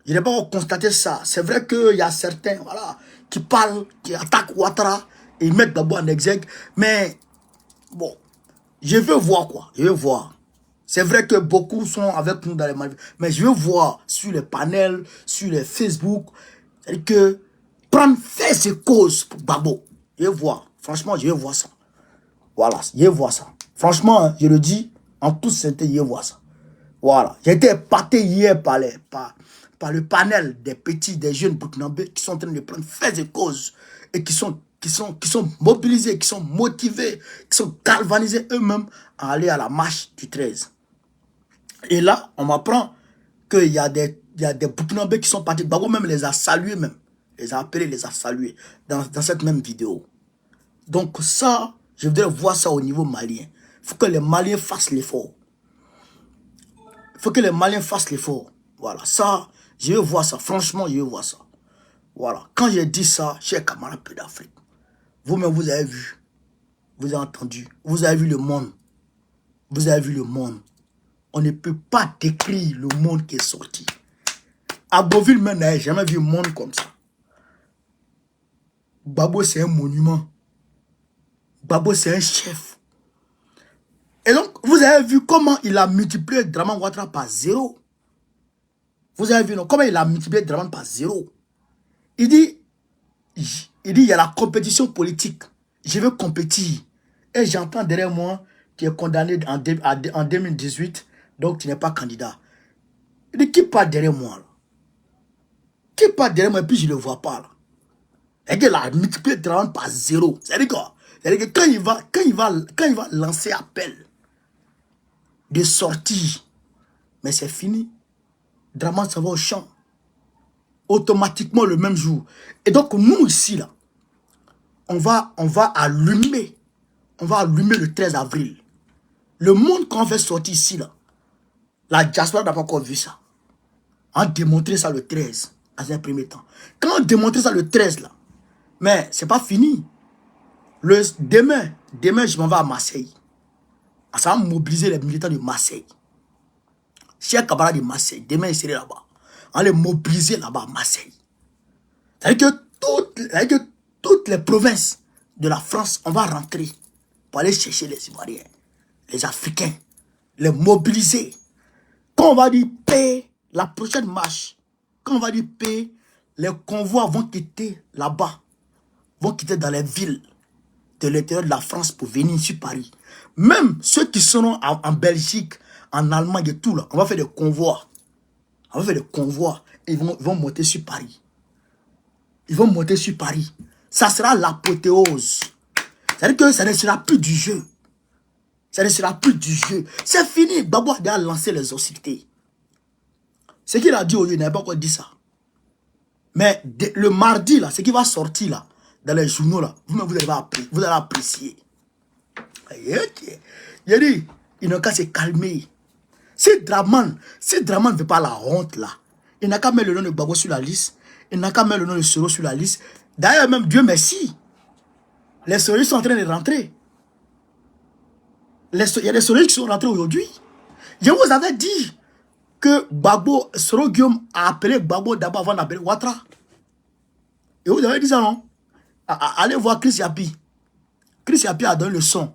Je n'ai pas encore constaté ça. C'est vrai qu'il y a certains voilà, qui parlent, qui attaquent Ouattara et ils mettent Gbagbo en exergue, mais bon, je veux voir quoi. Je veux voir. C'est vrai que beaucoup sont avec nous dans les manifestations, mais je veux voir sur les panels, sur les Facebook, c'est-à-dire que prendre fait et cause pour Gbagbo. Je veux voir. Franchement, je veux voir ça. Voilà, je veux voir ça. Franchement, hein, je le dis en toute sincérité, je veux voir ça. Voilà. J'ai été épaté hier par le panel des petits, des jeunes burkinabés qui sont en train de prendre fait et cause et qui sont mobilisés, qui sont motivés, qui sont galvanisés eux-mêmes à aller à la marche du 13. Et là, on m'apprend qu'il y a des burkinabés qui sont partis. Gbagbo même les a salués même. Les a appelés, les a salués dans cette même vidéo. Donc ça, je voudrais voir ça au niveau malien. Il faut que les Maliens fassent l'effort. Il faut que les Maliens fassent l'effort. Voilà, ça, je veux voir ça. Franchement, je veux voir ça. Voilà. Quand j'ai dit ça, chers camarades d'Afrique, vous-même, vous avez vu. Vous avez entendu. Vous avez vu le monde. Vous avez vu le monde. On ne peut pas décrire le monde qui est sorti. À Beauville, même, n'avait jamais vu un monde comme ça. Gbagbo, c'est un monument. Gbagbo, c'est un chef. Et donc, vous avez vu comment il a multiplié Draman Ouattara par 0. Vous avez vu non, comment il a multiplié Draman par 0. Il dit, il y a la compétition politique. Je veux compétir. Et j'entends derrière moi, tu es condamné en 2018, donc tu n'es pas candidat. Il dit, qui part derrière moi là? Qui part derrière moi et puis je ne le vois pas là? Et il a multiplié Draman par 0. C'est-à-dire quoi? C'est-à-dire que quand il va lancer appel de sortie, mais c'est fini. Draman, ça va au champ. Automatiquement le même jour. Et donc nous ici là, on va allumer. On va allumer le 13 avril. Le monde qu'on fait sortir ici là, la diaspora n'a pas encore vu ça. On démontrer ça le 13, à un premier temps. Quand on démontre ça le 13 là, mais c'est pas fini. Demain, je m'en vais à Marseille. Ça va mobiliser les militants de Marseille. Chers camarades de Marseille, demain ils seraient là-bas. On les mobiliser là-bas à Marseille. C'est-à-dire que toutes les provinces de la France, on va rentrer pour aller chercher les Ivoiriens, les Africains, les mobiliser. Quand on va dire paix, la prochaine marche, quand on va dire paix, les convois vont quitter là-bas, vont quitter dans les villes de l'intérieur de la France pour venir sur Paris. Même ceux qui seront en Belgique, en Allemagne et tout là, on va faire des convois. On va faire des convois et ils vont monter sur Paris. Ils vont monter sur Paris. Ça sera l'apothéose. C'est-à-dire que ça ne sera plus du jeu. Ça ne sera plus du jeu. C'est fini. Gbagbo a déjà lancé les hostilités. Ce qu'il a dit aujourd'hui, il n'a pas encore dit ça. Mais le mardi, là, ce qui va sortir là, dans les journaux, là, vous-même, vous allez apprécier. Il a dit, il n'a qu'à se calmer. Si Draman ne veut pas la honte, là, il n'a qu'à mettre le nom de Gbagbo sur la liste. Il n'a qu'à mettre le nom de Soro sur la liste. D'ailleurs, même Dieu merci. Les Soros sont en train de rentrer. Il y a des Soros qui sont rentrés aujourd'hui. Je vous avais dit que Gbagbo, Soro Guillaume a appelé Gbagbo d'abord avant d'appeler Ouattara. Et vous avez dit ça, non? Allez voir Chris Yapi. Chris Yapi a donné le son.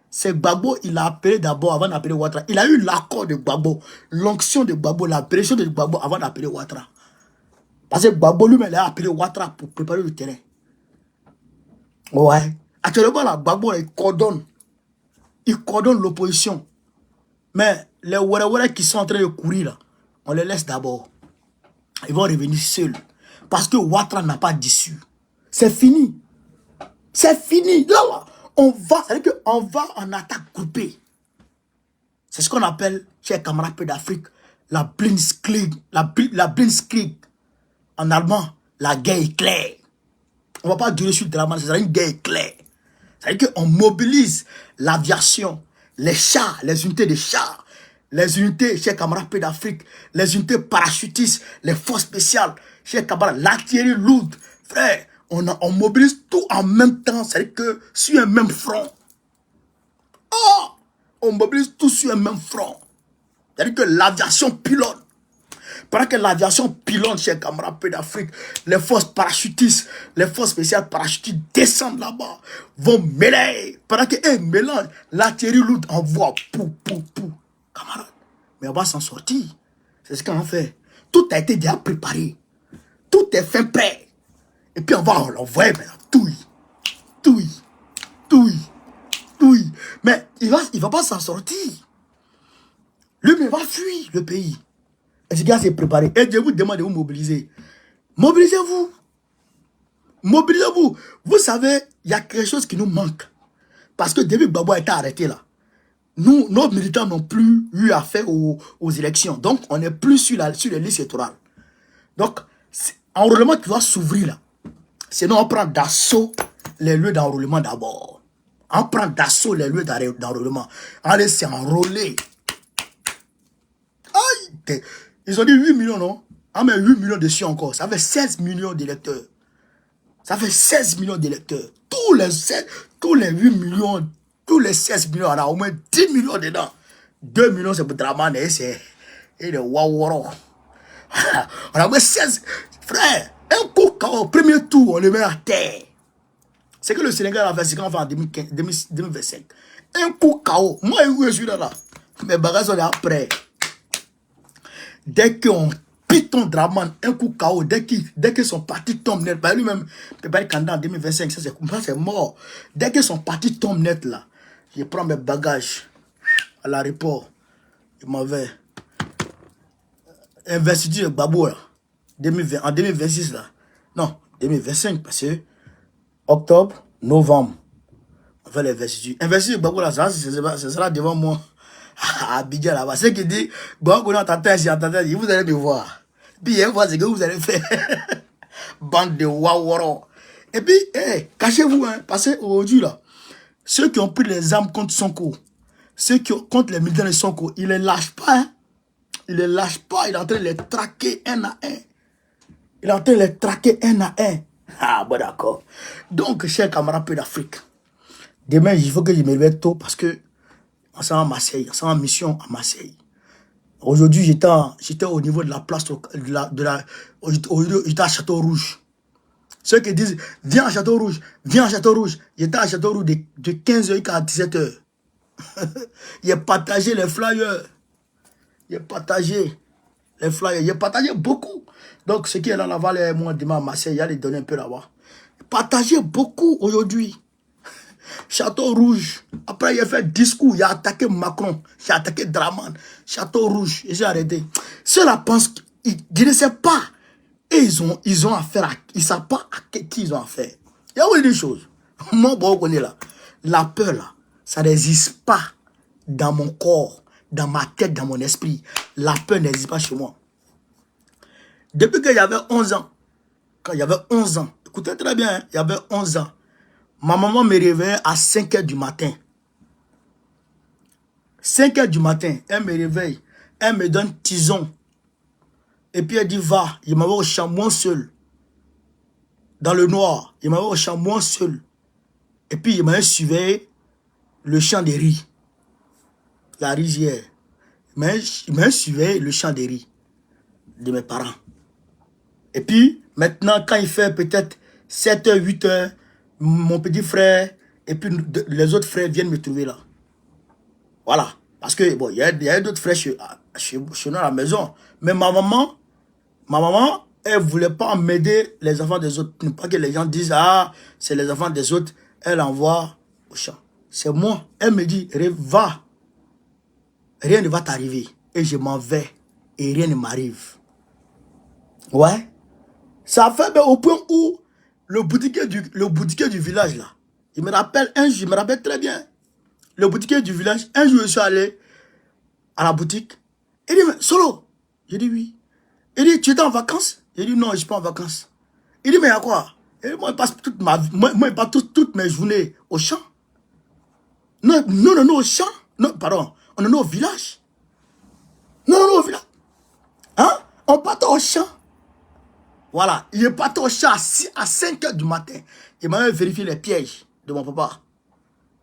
C'est Gbagbo, il a appelé d'abord avant d'appeler Ouattara. Il a eu l'accord de Gbagbo, l'onction de Gbagbo, la pression de Gbagbo avant d'appeler Ouattara. Parce que Gbagbo lui-même a appelé Ouattara pour préparer le terrain. Ouais. Actuellement, là, Gbagbo, il coordonne l'opposition. Mais les Ouattara qui sont en train de courir, là, on les laisse d'abord. Ils vont revenir seuls. Parce que Ouattara n'a pas d'issue. C'est fini. C'est fini. Là, on va en attaque groupée. C'est ce qu'on appelle, chers camarades d'Afrique, la Blitzkrieg. La Blitzkrieg. En allemand, la guerre éclair. On ne va pas durer sur le drama, c'est une guerre éclair. C'est-à-dire qu'on mobilise l'aviation, les chars, les unités de chars, les unités, chers camarades d'Afrique, les unités parachutistes, les forces spéciales, chers camarades, l'artillerie lourde. Frère, on mobilise tout en même temps, c'est-à-dire que sur un même front. Oh, on mobilise tout sur un même front. C'est-à-dire que l'aviation pilote. Pendant que l'aviation pilote, chers camarades d'Afrique, les forces parachutistes, les forces spéciales parachutistes descendent là-bas, vont mêler. Pendant que mélangent, l'artillerie lourde envoie pou. Camarades, mais on va s'en sortir. C'est ce qu'on fait. Tout a été déjà préparé. Tout est fait prêt. Et puis on va l'envoyer maintenant. Touille. Mais il va pas s'en sortir. Lui, mais il va fuir le pays. Et ce gars s'est préparé. Et je vous demande de vous mobiliser. Mobilisez-vous. Mobilisez-vous. Vous savez, il y a quelque chose qui nous manque. Parce que depuis que Gbagbo a été arrêté là, nos militants n'ont plus eu affaire aux élections. Donc, on n'est plus sur les listes électorales. Donc, enrôlement qui doit s'ouvrir là. Sinon, on prend d'assaut les lieux d'enrôlement d'abord. On prend d'assaut les lieux d'enrôlement. On laisse s'enrôler. Aïe! Ils ont dit 8 millions, non? On met 8 millions dessus encore. Ça fait 16 millions d'électeurs. Ça fait 16 millions d'électeurs. Tous les 8 millions, tous les 16 millions, on a au moins 10 millions dedans. 2 millions, c'est pour Draman et c'est le Waworo. On a au moins 16. Frère, un coup au premier tour, on le met à terre. C'est que le Sénégal a fait, c'est qu'on fait en 2025. Un coup KO. Moi, je suis là. Mes bagages sont là après. Dès qu'on piton Draman, un coup KO, dès que son parti tombe net, bah lui-même, il peut être candidat en 2025, ça c'est mort. Dès que son parti tombe net là, je prends mes bagages à l'aéroport. Je m'en vais. Investiture de Gbagbo là, en 2026 là. Non, 2025 parce que octobre, novembre, on fait l'investiture. Investiture de Gbagbo là, ça sera devant moi. À Abidjan là-bas. C'est qui dit, bon, on entend vous allez me voir. Puis, voir ce que vous allez faire. Bande de waworo. Et puis, cachez-vous, hein, parce qu'aujourd'hui, là, ceux qui ont pris les armes contre Sonko, ceux qui ont contre les militaires de Sonko, ils ne les lâchent pas, hein. Ils ne les lâchent pas, il est en train de les traquer un à un. Ah, bon, d'accord. Donc, chers camarades d'Afrique, demain, il faut que je me lève tôt parce que on s'en va à Marseille, on s'en va en mission à Marseille. Aujourd'hui, j'étais au niveau de la place, j'étais à Château Rouge. Ceux qui disent, viens à Château Rouge. J'étais à Château Rouge de 15h à 17h. J'ai partagé les flyers. J'ai partagé les flyers. J'ai partagé beaucoup. Donc, ce qui est là, là-bas, moi, demain à Marseille, il y a les donner un peu là-bas. Partagé beaucoup aujourd'hui. Château Rouge. Après, il a fait discours. Il a attaqué Macron. Il a attaqué Draman. Château Rouge. Et j'ai arrêté. Ceux-là pensent qu'ils ne savent pas. Et ils ont affaire à... Ils ne savent pas à qui ils ont affaire. Il y a des choses. Moi, bon, on connaît là. La peur, là, ça n'existe pas dans mon corps, dans ma tête, dans mon esprit. La peur n'existe pas chez moi. Depuis que j'avais 11 ans, quand il y avait 11 ans, écoutez très bien, hein, il y avait 11 ans, ma maman me réveillait à 5 h du matin. 5 h du matin, elle me réveille, elle me donne tison. Et puis elle dit, va, il m'avait au champ, moi seul. Dans le noir, il m'avait au champ, moi seul. Et puis il m'avait surveillé le champ des riz. La rizière. Il m'a surveillé le champ des riz de mes parents. Et puis, maintenant, quand il fait peut-être 7 h, 8 h, mon petit frère et puis les autres frères viennent me trouver là. Voilà. Parce que, bon, il y a d'autres frères chez nous à la maison. Mais ma maman, elle ne voulait pas m'aider les enfants des autres. Pas que les gens disent, ah, c'est les enfants des autres. Elle envoie au champ. C'est moi. Elle me dit, va. Rien ne va t'arriver. Et je m'en vais. Et rien ne m'arrive. Ouais. Ça fait au point où le boutiquier du village là, il me rappelle un jour, je me rappelle très bien. Le boutiquier du village, un jour je suis allé à la boutique. Il dit, mais Solo. J'ai dit oui. Il dit, tu étais en vacances? J'ai dit non, je ne suis pas en vacances. Il dit, mais il y a quoi? Et moi, je passe toutes mes journées au champ. Non, au champ. Non, pardon. On est au village. Non, au village. Hein? On part au champ. Voilà. Il est parti au champ à 5 h du matin. Il m'a vérifié les pièges de mon papa.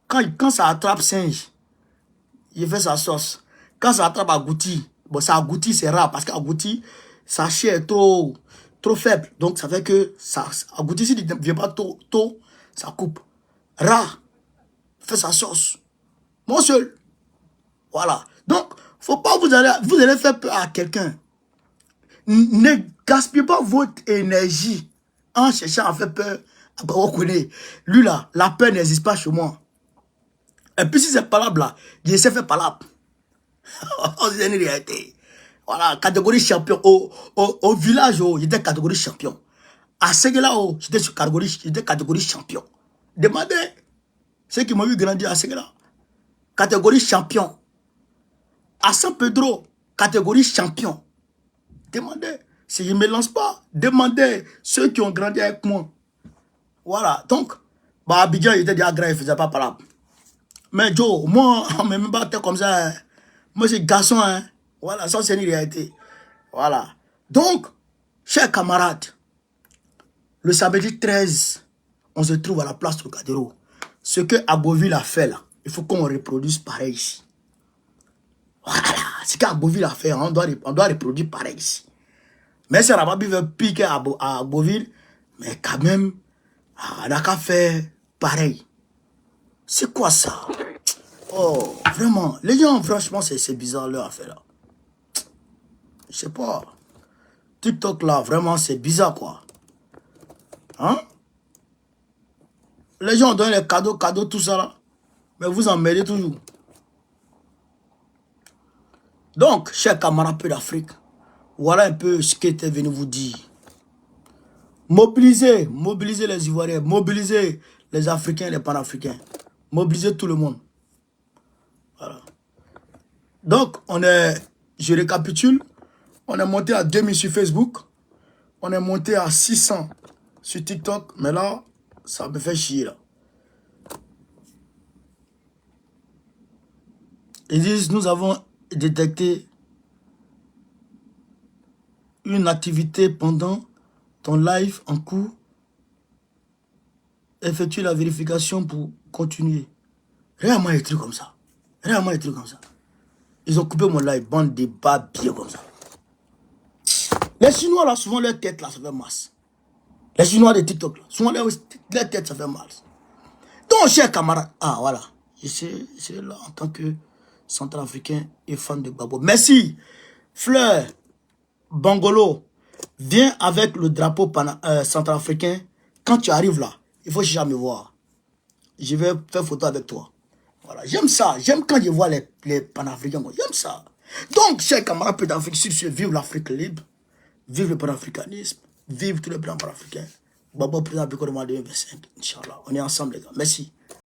Quand ça attrape singe, il fait sa sauce. Quand ça attrape agouti, bon, ça agouti, c'est rare parce qu'agouti, sa chair est trop faible. Donc, ça fait que ça agouti, s'il ne vient pas tôt, ça coupe. Rare, fait sa sauce. Moi seul. Voilà. Donc, faut pas vous allez faire peur à quelqu'un. Ne gaspillez pas votre énergie en cherchant à faire peur. Lui là, la peur n'existe pas chez moi. Et puis si c'est palabre là, je sais faire palabre. C'est une réalité. Voilà, catégorie champion. Au village, j'étais catégorie champion. À Séguéla, j'étais catégorie champion. Demandez ceux qui m'ont vu grandir à Séguéla. Catégorie champion. À San Pedro, catégorie champion. Demandez. Si je ne me lance pas, demandez ceux qui ont grandi avec moi. Voilà. Donc, bah, Abidjan, il était déjà grand, il ne faisait pas palabre. Mais Joe, moi, on ne me battait comme ça. Hein. Moi, c'est garçon. Hein. Voilà, ça, c'est une réalité. Voilà. Donc, chers camarades, le samedi 13, on se trouve à la place Trocadéro. Ce que Agboville a fait là, il faut qu'on reproduise pareil ici. Voilà. Ce qu'Agboville a fait, on doit reproduire pareil ici. Mais si Rababi veut piquer à Agboville, mais quand même, on n'a qu'à faire pareil. C'est quoi ça? Oh, vraiment. Les gens, franchement, c'est bizarre leur affaire là. Je sais pas. TikTok là, vraiment, c'est bizarre quoi. Hein? Les gens donnent les cadeaux, tout ça là. Mais vous en mêlez toujours. Donc, chers camarades peu d'Afrique, voilà un peu ce qui était venu vous dire. Mobilisez les Ivoiriens, mobilisez les Africains, les Panafricains. Mobilisez tout le monde. Voilà. Donc, je récapitule, on est monté à 2000 sur Facebook, on est monté à 600 sur TikTok, mais là, ça me fait chier là. Ils disent, nous avons détecté une activité pendant ton live en cours. Effectue la vérification pour continuer. Réellement, des trucs comme ça. Réellement, des trucs comme ça. Ils ont coupé mon live, bande de babies comme ça. Les Chinois, là, souvent, leur tête, là, ça fait mal. Les Chinois de TikTok, là, souvent, leur tête, ça fait mal. Donc, chers camarades, ah, voilà. Je suis là en tant que centrafricain et fan de Gbagbo. Merci. Fleur, Bangolo, viens avec le drapeau centrafricain. Quand tu arrives là, il faut jamais me voir. Je vais faire photo avec toi. Voilà, j'aime ça. J'aime quand je vois les panafricains. J'aime ça. Donc, chers camarades peu d'Afrique, vive l'Afrique libre, vive le panafricanisme, vive tous les blancs panafricains. Gbagbo président du gouvernement 2025. Inch'Allah. On est ensemble, les gars. Merci.